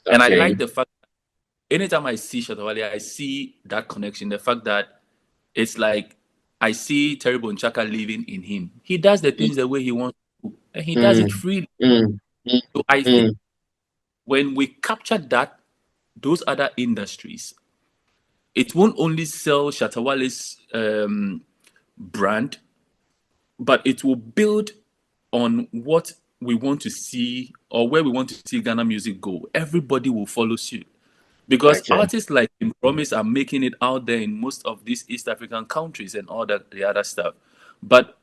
And I like the fact that anytime I see Shatta Wale, I see that connection. The fact that it's like I see Terry Chaka living in him. He does the things the way he wants to, and he does it freely. So I think when we capture that, those other industries, it won't only sell Shatta Wale's brand, but it will build on what we want to see or where we want to see Ghana music go. Everybody will follow suit. Because artists like Kim Promise are making it out there in most of these East African countries and all that, the other stuff. But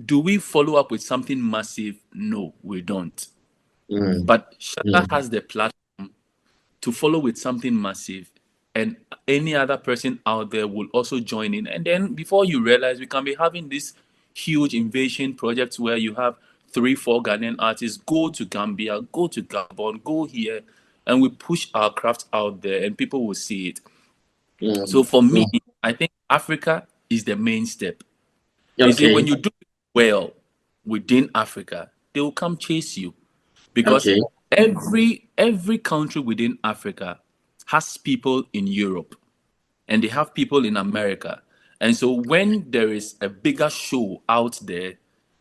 do we follow up with something massive? No, we don't. But Shatta has the platform to follow with something massive, and any other person out there will also join in. And then before you realize, we can be having these huge invasion projects where you have 3-4 Ghanaian artists go to Gambia, go to Gabon, go here, and we push our craft out there and people will see it. So for me, I think Africa is the main step. You see, when you do it well within Africa, they will come chase you. Because every country within Africa has people in Europe and they have people in America. And so when there is a bigger show out there,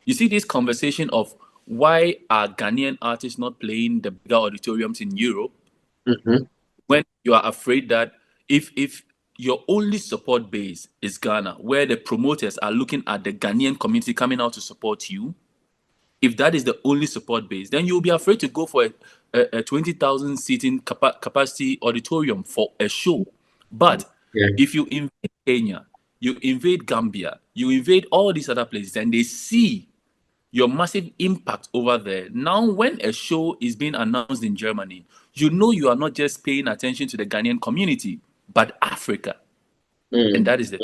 you see this conversation of why are Ghanaian artists not playing the bigger auditoriums in Europe? When you are afraid that if your only support base is Ghana, where the promoters are looking at the Ghanaian community coming out to support you, if that is the only support base, then you'll be afraid to go for a 20,000 seating capacity auditorium for a show. But if you invade Kenya, you invade Gambia, you invade all these other places, and they see your massive impact over there. Now, when a show is being announced in Germany, you know you are not just paying attention to the Ghanaian community, but Africa. And that is the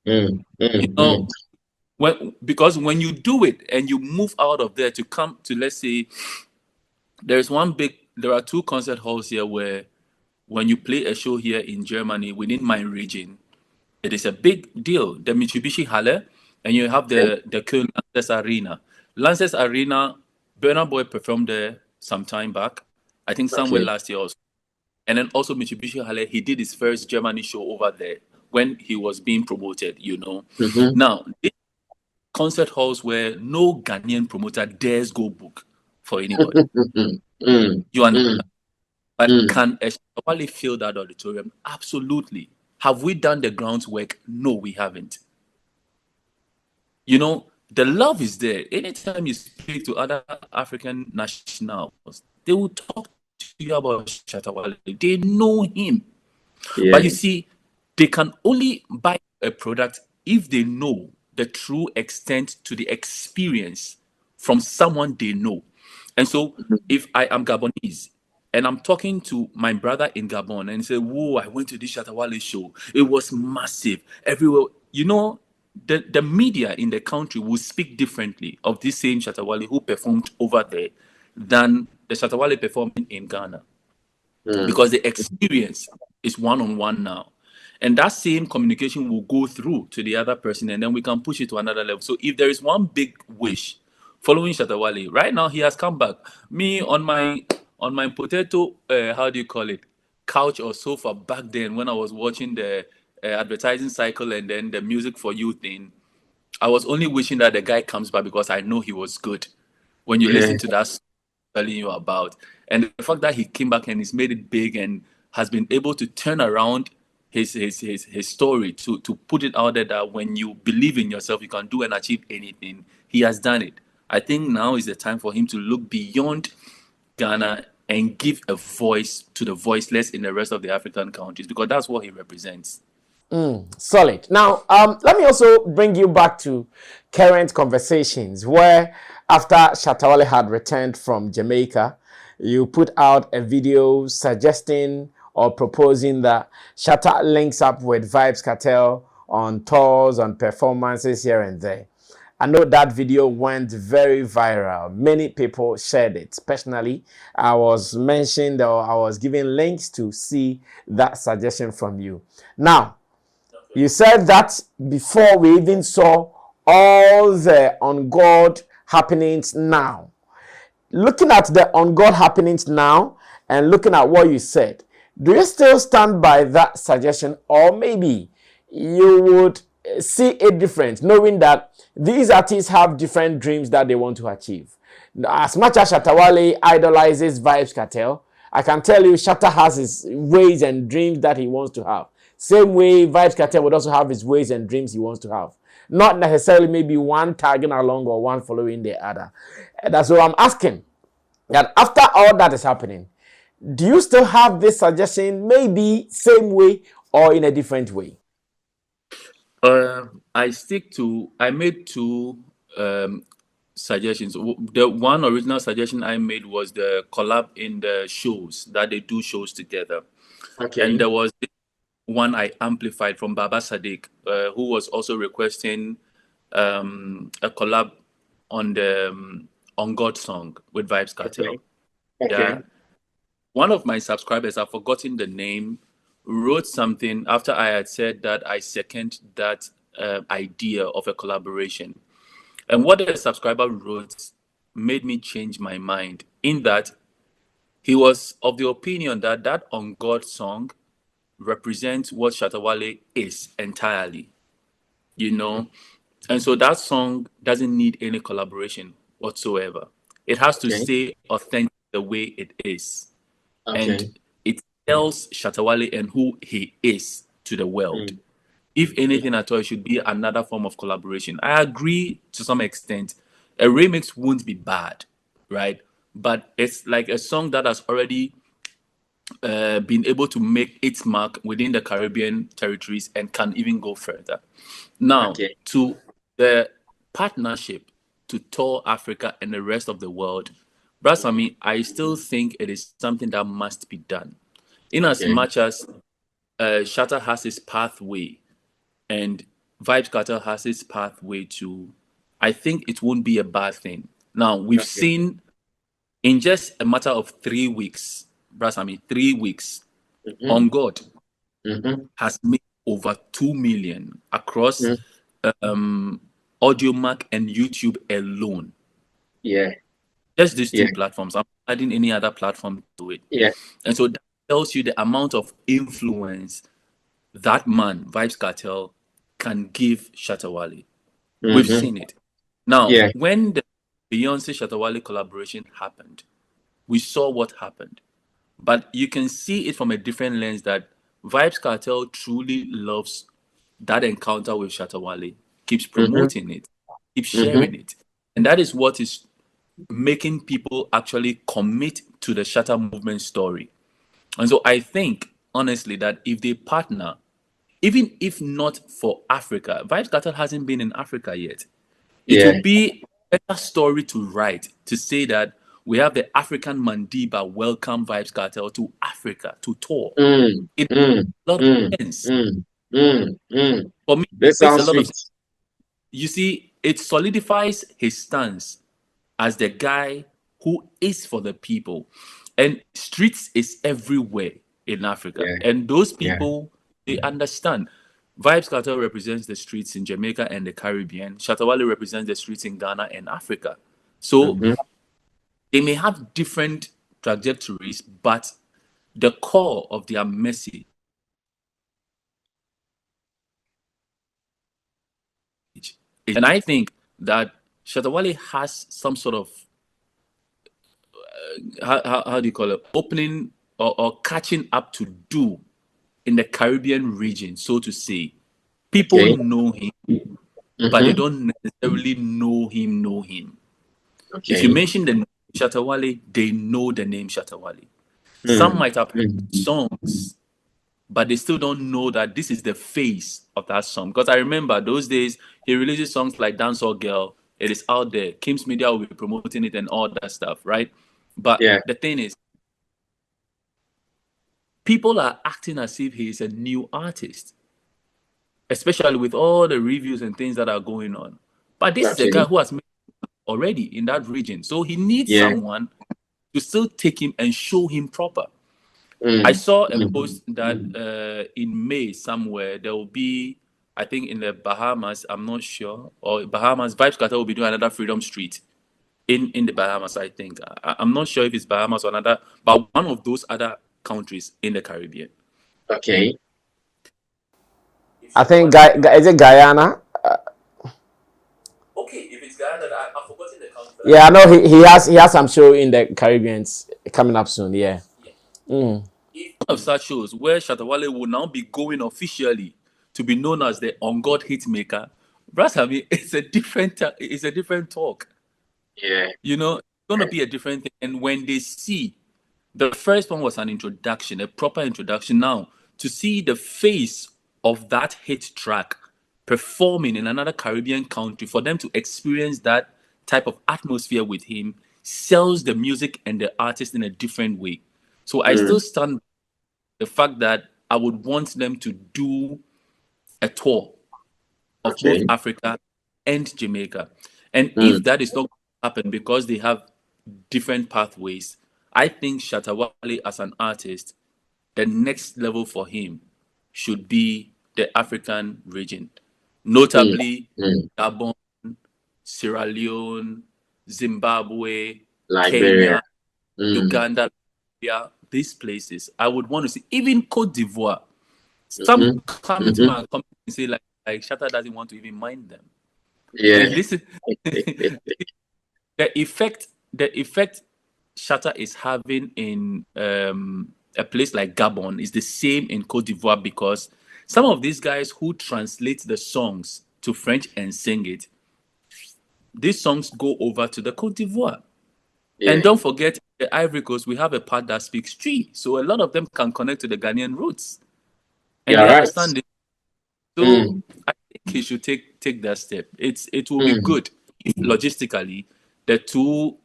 you know, because when you do it and you move out of there to come to, let's say, there are 2 concert halls here where when you play a show here in Germany within my region, it is a big deal. The Mitsubishi Halle, and you have the Köln Lancers Arena. Lancers Arena, Burna Boy performed there some time back. I think somewhere last year also. And then also Mitsubishi Halle, he did his first Germany show over there when he was being promoted, you know. Now, concert halls where no Ghanaian promoter dares go book for anybody. You understand? But can a Shatta Wale fill that auditorium? Absolutely. Have we done the groundwork? No, we haven't. You know, the love is there. Anytime you speak to other African nationals, they will talk to you about Shatta Wale. They know him. But you see, they can only buy a product if they know the true extent to the experience from someone they know. And so if I am Gabonese and I'm talking to my brother in Gabon, and he said, "Whoa, I went to this Shatta Wale show. It was massive everywhere." You know, the media in the country will speak differently of this same Shatta Wale who performed over there than the Shatta Wale performing in Ghana, because the experience is one-on-one now, and that same communication will go through to the other person, and then we can push it to another level. So if there is one big wish following Shatta Wale right now, he has come back. Me on my potato, how do you call it, couch or sofa back then, when I was watching the advertising cycle and then the music for you thing, I was only wishing that the guy comes back, because I know he was good. When you listen to that song I'm telling you about, and the fact that he came back and he's made it big and has been able to turn around his story to put it out there that when you believe in yourself, you can do and achieve anything. He has done it. I think now is the time for him to look beyond Ghana and give a voice to the voiceless in the rest of the African countries, because that's what he represents. Solid. Now, let me also bring you back to current conversations where, after Shatta Wale had returned from Jamaica, you put out a video suggesting or proposing that Shatta links up with Vybz Cartel on tours, on performances here and there. I know that video went very viral. Many people shared it. Personally, I was mentioned, or I was given links to see that suggestion from you. Now, you said that before we even saw all the on God happenings now. Looking at the on God happenings now and looking at what you said, do you still stand by that suggestion, or maybe you would see it different, knowing that these artists have different dreams that they want to achieve? As much as Shatta Wale idolizes Vybz Cartel, I can tell you Shatta has his ways and dreams that he wants to have. Same way Vybz Cartel would also have his ways and dreams he wants to have. Not necessarily maybe one tagging along or one following the other. And that's what I'm asking. That after all that is happening, do you still have this suggestion, maybe same way or in a different way? I made two suggestions. The one original suggestion I made was the collab in the shows, that they do shows together. Okay. And there was one I amplified from Baba Sadiq, who was also requesting a collab on the On God song with Vybz Cartel. Okay. Yeah. One of my subscribers, I've forgotten the name, wrote something after I had said that I second that idea of a collaboration. And what the subscriber wrote made me change my mind, in that he was of the opinion that that On God song represents what Shatta Wale is entirely, you know? And so that song doesn't need any collaboration whatsoever. It has to stay authentic the way it is. And it tells Shatta Wale and who he is to the world. If anything at all, it should be another form of collaboration. I agree to some extent. A remix won't be bad, right? But it's like a song that has already been able to make its mark within the Caribbean territories and can even go further. Now, to the partnership to tour Africa and the rest of the world, Brasami, I still think it is something that must be done. In as much as Shatta has his pathway and Vybz Cartel has his pathway too, I think it won't be a bad thing. Now, we've seen in just a matter of 3 weeks, Brasami, 3 weeks, On God has made over 2 million across Audiomack and YouTube alone. Yeah. Just these two platforms. I'm not adding any other platform to it. Yeah. And so that tells you the amount of influence that man, Vybz Cartel, can give Shatta Wale. We've seen it. Now, when the Beyonce Shatta Wale collaboration happened, we saw what happened. But you can see it from a different lens, that Vybz Cartel truly loves that encounter with Shatta Wale, keeps promoting it, keeps sharing it. And that is what is making people actually commit to the Shatta Movement story. And so I think, honestly, that if they partner, even if not for Africa, Vybz Cartel hasn't been in Africa yet. It will be a better story to write, to say that We have the African Mandiba welcome Vibes Cartel to Africa to tour. Mm, It mm, makes a lot of mm, sense. For me, This it makes a sounds lot of sweet. sense. You see, it solidifies his stance as the guy who is for the people. And streets is everywhere in Africa. Yeah, And those yeah. people, they understand. Vibes Cartel represents the streets in Jamaica and the Caribbean. Shatta Wale represents the streets in Ghana and Africa. So Mm-hmm. they may have different trajectories, but the core of their message is, and I think that Shatta Wale has some sort of how do you call it, opening or catching up to do in the Caribbean region, so to say. People Okay. know him, but they Mm-hmm. don't necessarily know him. If you Okay. mention the name Shatta Wale, they know the name Shatta Wale. Some Mm. might have heard Mm. songs, but they still don't know that this is the face of that song. Because I remember those days, he releases songs like Dancehall Girl. It is out there. Kim's Media will be promoting it and all that stuff, right? But Yeah. the thing is, people are acting as if he is a new artist, especially with all the reviews and things that are going on. But this is a guy Okay. who has made already in that region. So he needs Yeah. someone to still take him and show him proper. I Mm. saw a Mm. post that in May somewhere there will be, I think in the Bahamas, I'm not sure, or Bahamas, Vibes Cartel will be doing another Freedom Street in the Bahamas, I think. I'm not sure if it's Bahamas or another, but one of those other countries in the Caribbean. Okay. I think is it Guyana? Okay, if it's Guyana, I've forgotten the country. Yeah, I know he has some show in the Caribbean coming up soon. Yeah. If one of such shows where Shatta Wale will now be going officially to be known as the on God hitmaker, Brass, I mean, it's a different talk. Yeah. You know, it's gonna be a different thing. And when they see the first one was an introduction, a proper introduction. Now, to see the face of that hit track performing in another Caribbean country, for them to experience that type of atmosphere with him, sells the music and the artist in a different way. So I still Mm. stand by the fact that I would want them to do a tour of both Okay. Africa and Jamaica. And Mm. if that is not going to happen because they have different pathways, I think Shatta Wale as an artist, the next level for him should be the African region, Mm. notably Mm. Gabon, Sierra Leone, Zimbabwe, Liberia. Kenya, Mm. Uganda, yeah, these places. I would want to see, even Cote d'Ivoire. Some Mm-hmm. come into Mm-hmm. my comment and say like Shatta doesn't want to even mind them. Yeah. Listen, the effect Shatta is having in a place like Gabon is the same in Cote d'Ivoire, because some of these guys who translate the songs to French and sing it, these songs go over to the Cote d'Ivoire. Yeah. And don't forget, the Ivory Coast, we have a part that speaks Tree, so a lot of them can connect to the Ghanaian roots, and You're they right. understand it. So Mm. I think he should take that step. It will be Mm. good if logistically the two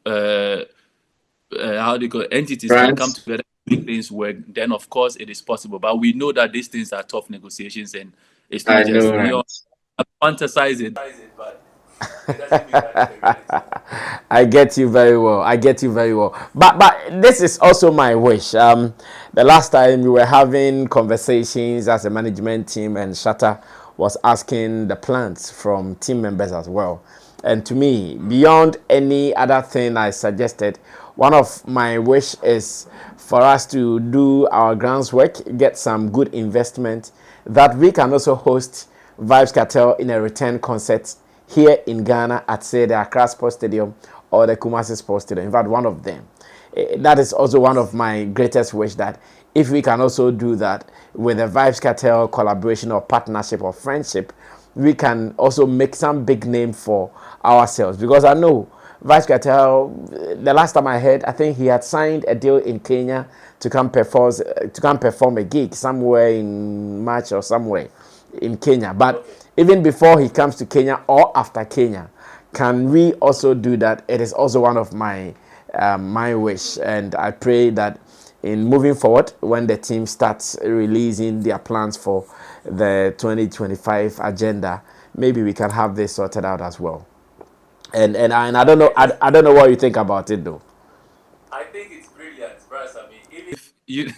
how do you call it, entities can come France. together to make things work. Then of course it is possible. But we know that these things are tough negotiations, and it's I not know, just, you know, right? I fantasize it, but it doesn't make that a reality. I get you very well. I get you very well. But this is also my wish. The last time we were having conversations as a management team, and Shatta was asking the plans from team members as well. And to me, beyond any other thing I suggested, one of my wish is for us to do our groundwork, get some good investment, that we can also host Vibes Cartel in a return concert here in Ghana at, say, the Accra Sports Stadium or the Kumasi Sports Stadium. In fact, one of them. That is also one of my greatest wish, that if we can also do that with a Vibes Cartel collaboration or partnership or friendship, we can also make some big name for ourselves. Because I know Vibes Cartel, the last time I heard, I think he had signed a deal in Kenya to come perform a gig somewhere in March or somewhere in Kenya. But even before he comes to Kenya or after Kenya, can we also do that? It is also one of my my wish, and I pray that in moving forward, when the team starts releasing their plans for the 2025 agenda, maybe we can have this sorted out as well. And I don't know, I don't know what you think about it though. I think it's brilliant, Brad Sammy. If you,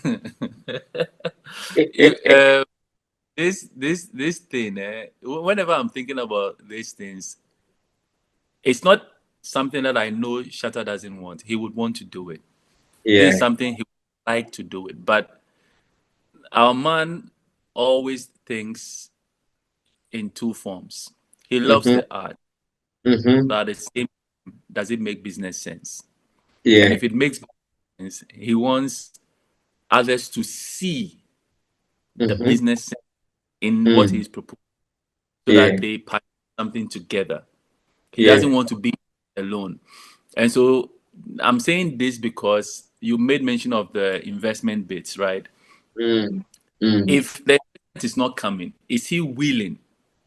if, this thing, whenever I'm thinking about these things, it's not something that I know Shatta doesn't want. He would want to do it. Yeah. This is something he would like to do it. But our man always thinks in two forms. He loves the art, but at the same time, does it make business sense? Yeah. And if it makes sense, he wants others to see the business sense in what he's proposing, so that they part something together. He doesn't want to be alone. And so I'm saying this because you made mention of the investment bits, right? If the investment is not coming, is he willing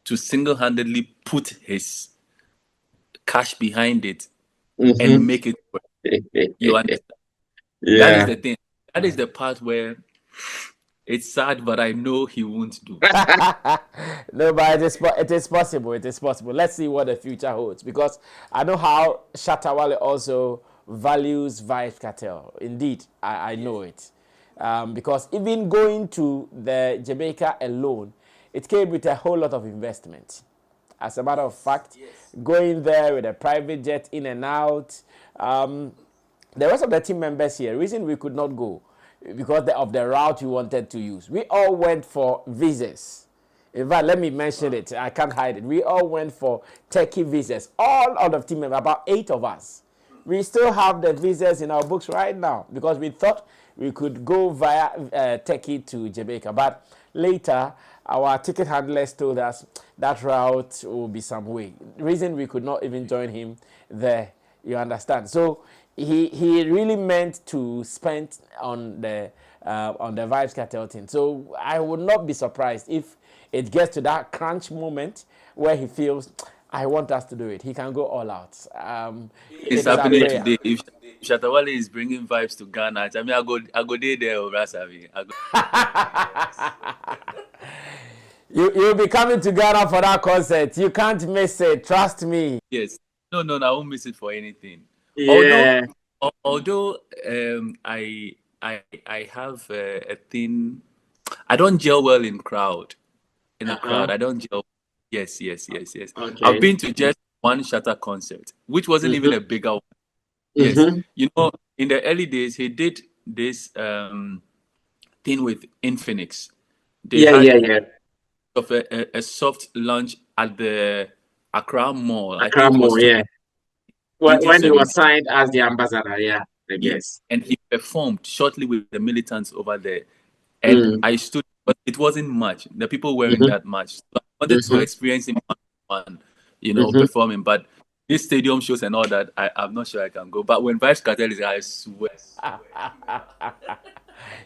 to single-handedly put his cash behind it and make it work? You understand? That is the thing. That is the part where it's sad, but I know he won't do. No, but it is possible. It is possible. Let's see what the future holds, because I know how Shatta Wale also values Vibes Cartel. Indeed, I know it. Because even going to the Jamaica alone, it came with a whole lot of investment. As a matter of fact, going there with a private jet in and out. The rest of the team members here, reason we could not go, because of the route we wanted to use. We all went for visas. In fact, let me mention it. I can't hide it. We all went for Turkey visas. All of the team members, about 8 of us. We still have the visas in our books right now, because we thought we could go via Turkey to Jamaica. But later, our ticket handlers told us that route will be some way. The reason we could not even join him there, you understand? So he really meant to spend on the Vibes Cartel thing. So I would not be surprised if it gets to that crunch moment where he feels, I want us to do it. He can go all out. It's happening today. If Shatta Wale is bringing Vibes to Ghana, I mean, I go there, Rasavi. You'll be coming to Ghana for that concert. You can't miss it. Trust me. Yes. No, I won't miss it for anything. Yeah. Although I have a thing. I don't gel well in crowd. In a crowd, I don't gel. Yes. Okay. I've been to just one Shatta concert, which wasn't even a bigger one. Yes. You know, in the early days, he did this thing with Infinix. They had of a soft launch at the Accra Mall. I think it was when he was signed as the ambassador, I guess. And he performed shortly with the militants over there. And I stood, but it wasn't much. The people weren't that much. So I wanted to experience him one, performing. But this stadium shows and all that, I'm not sure I can go. But when Vibes Cartel is, I swear.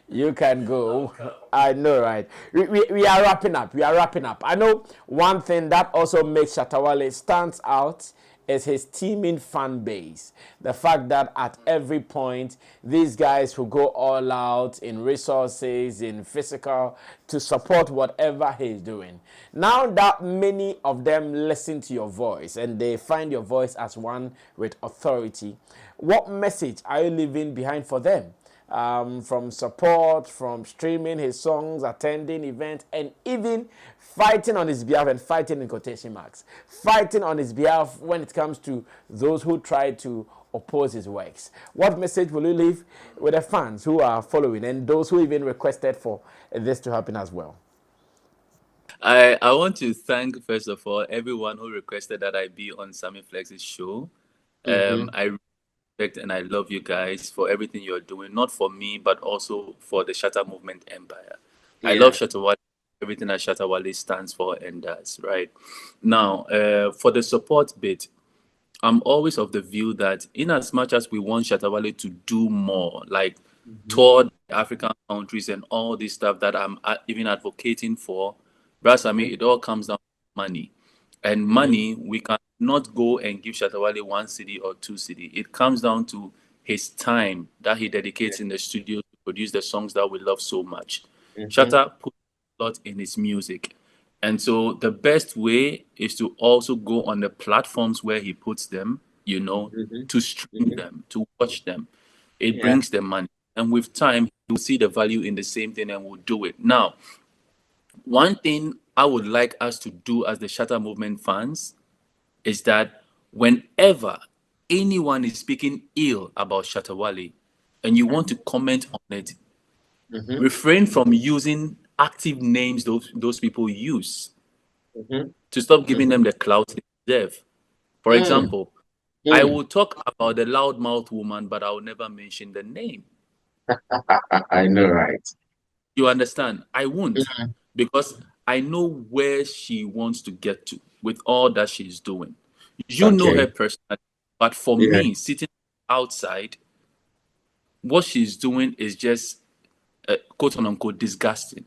You can go. I know, right? We are wrapping up. I know one thing that also makes Shatta Wale stands out is his teaming fan base. The fact that at every point, these guys who go all out in resources, in physical, to support whatever he's doing. Now that many of them listen to your voice and they find your voice as one with authority, what message are you leaving behind for them? From support, from streaming his songs, attending events, and even fighting on his behalf, and fighting in quotation marks, fighting on his behalf when it comes to those who try to oppose his works. What message will you leave with the fans who are following and those who even requested for this to happen as well? I want to thank, first of all, everyone who requested that I be on Sammy Flex's show. I respect and I love you guys for everything you're doing, not for me, but also for the Shatta Movement empire. I love Shatta Wale, everything that Shatta Wale stands for and does, right? Now, for the support bit, I'm always of the view that in as much as we want Shatta Wale to do more, like tour African countries and all this stuff that I'm even advocating for, Brasami, it all comes down to money. And money we can not go and give Shatta Wale 1 city or 2 city. It comes down to his time that he dedicates in the studio to produce the songs that we love so much. Shatta puts a lot in his music. And so the best way is to also go on the platforms where he puts them, to stream them, to watch them. It brings them money. And with time, you'll see the value in the same thing and will do it. Now, one thing I would like us to do as the Shatta Movement fans is that whenever anyone is speaking ill about Shatta Wale and you want to comment on it, refrain from using active names those people use to stop giving them the clout they deserve. For example, I will talk about the loudmouth woman, but I will never mention the name. I know, right? You understand? I won't, because I know where she wants to get to with all that she's doing. You know her personally, but for me, sitting outside, what she's doing is just quote unquote disgusting.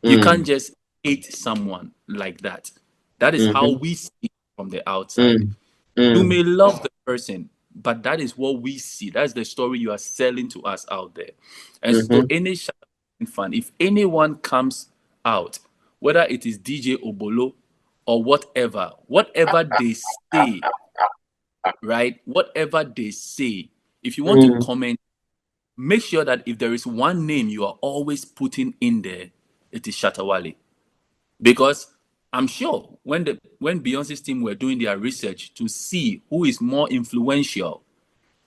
You can't just hate someone like that. That is how we see it from the outside. You may love the person, but that is what we see. That's the story you are selling to us out there. And so any fan, if anyone comes out, whether it is DJ Obolo or whatever they say, right? Whatever they say, if you want to comment, make sure that if there is one name you are always putting in there, it is Shatta Wale. Because I'm sure when Beyonce's team were doing their research to see who is more influential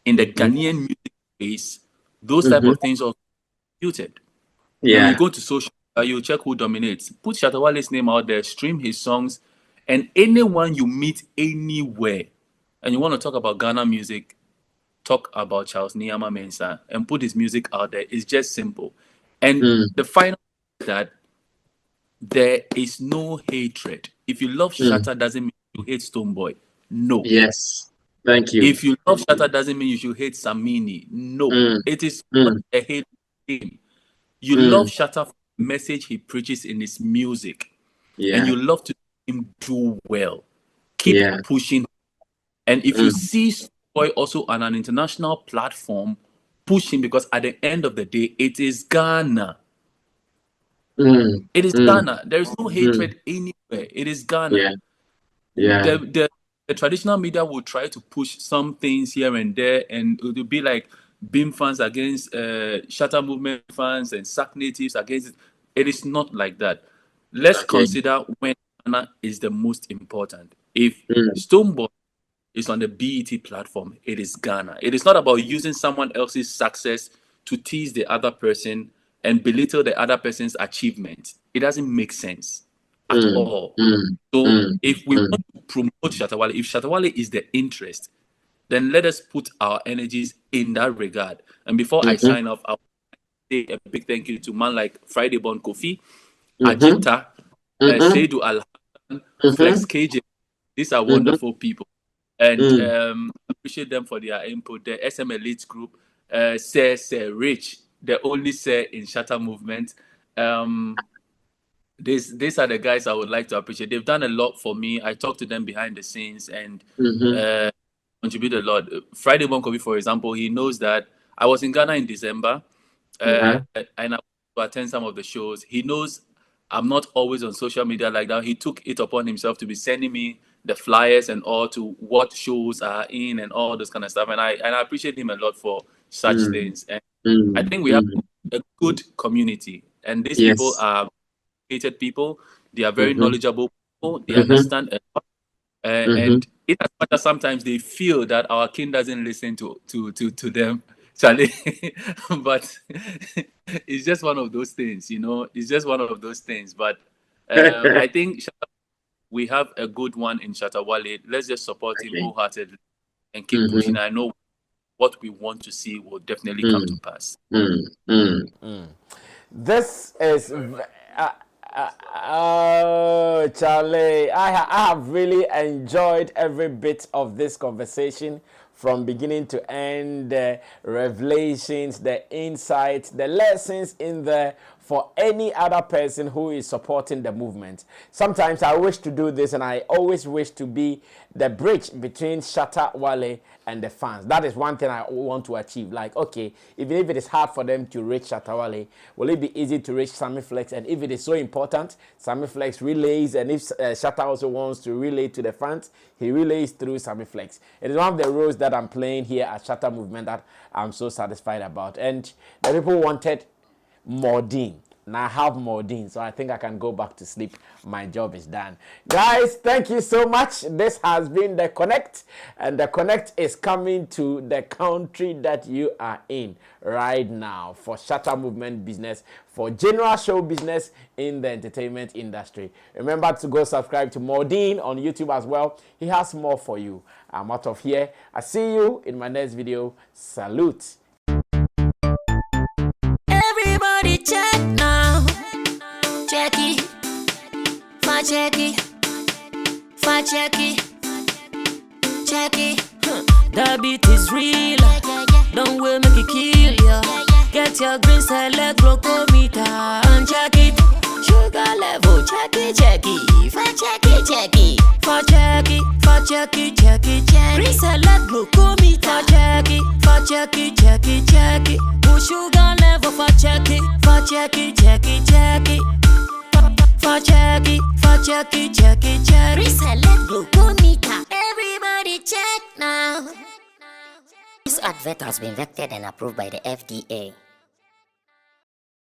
in the Ghanaian music space, those type of things are computed. When you go to social media, you check who dominates. Put Shatta Wale's name out there, stream his songs, and anyone you meet anywhere, and you want to talk about Ghana music, talk about Charles Niyama Mensah and put his music out there. It's just simple. And the final is that there is no hatred. If you love Shatta, doesn't mean you hate Stonebwoy. No. Yes. Thank you. If you love Shatta, doesn't mean you should hate Samini. No. It is not a hate game. You love Shatta for the message he preaches in his music. And you love to see him do well. Keep pushing. And if you see Boy also on an international platform, push him, because at the end of the day, it is Ghana. It is Ghana. There is no hatred anywhere. It is Ghana. The traditional media will try to push some things here and there, and it will be like BIM fans against Shatta Movement fans and SAC natives against it. It is not like that. Let's consider when Ghana is the most important. If Stonebwoy is on the BET platform, it is Ghana. It is not about using someone else's success to tease the other person and belittle the other person's achievement. It doesn't make sense at all. So if we want to promote Shatta Wale, if Shatta Wale is the interest, then let us put our energies in that regard. And before I sign off, I'll say a big thank you to man like Friday Born Kofi, Ajita, Seidu Al, Flex KJ. These are wonderful people. And appreciate them for their input. The SM Elite Group, Sir Rich, the only Sir in Shatta Movement. These are the guys I would like to appreciate. They've done a lot for me. I talk to them behind the scenes and contribute a lot. Friday Bonkobi, for example, he knows that I was in Ghana in December and I went to attend some of the shows. He knows I'm not always on social media like that. He took it upon himself to be sending me the flyers and all to what shows are in and all this kind of stuff. And I appreciate him a lot for such things. And I think we have a good community. And these people are educated people. They are very knowledgeable people. They understand a lot. And in as much as sometimes they feel that our king doesn't listen to them, Charlie, but it's just one of those things, It's just one of those things. But I think we have a good one in Shatta Wale. Let's just support him wholeheartedly and keep pushing. I know what we want to see will definitely come to pass. This is oh, Charlie, I have really enjoyed every bit of this conversation from beginning to end. The revelations, the insights, the lessons in there for any other person who is supporting the movement. Sometimes I wish to do this, and I always wish to be the bridge between Shatta, Wale, and the fans. That is one thing I want to achieve. Like, okay, even if it is hard for them to reach Shatta Wale, will it be easy to reach Sammy Flex? And if it is so important, Sammy Flex relays, and if Shatta also wants to relay to the fans, he relays through Sammy Flex. It is one of the roles that I'm playing here at Shatta Movement that I'm so satisfied about. And the people wanted Mordin. Now I have Mordin, so I think I can go back to sleep. My job is done. Guys, thank you so much. This has been The Connect, and The Connect is coming to the country that you are in right now for Shatta Movement business, for general show business in the entertainment industry. Remember to go subscribe to Mordin on YouTube as well. He has more for you. I'm out of here. I see you in my next video. Salute. Everybody check now. Check it. Fa check it. Fa check it. Check it. The beat is real. Don't wait, make it kill ya. Get your green select glucometer and check it. Sugar level, check it, check it. Fa check it, check it. Fa check it, fa check it, check it, check it. Green select glucometer, check it. Fa check it, check it, check it. Sugar level, fa check it, check it, check it, check it. Fa check it, check it, check it, check it. Reselect glucometer. Everybody check now. This advert has been vetted and approved by the FDA.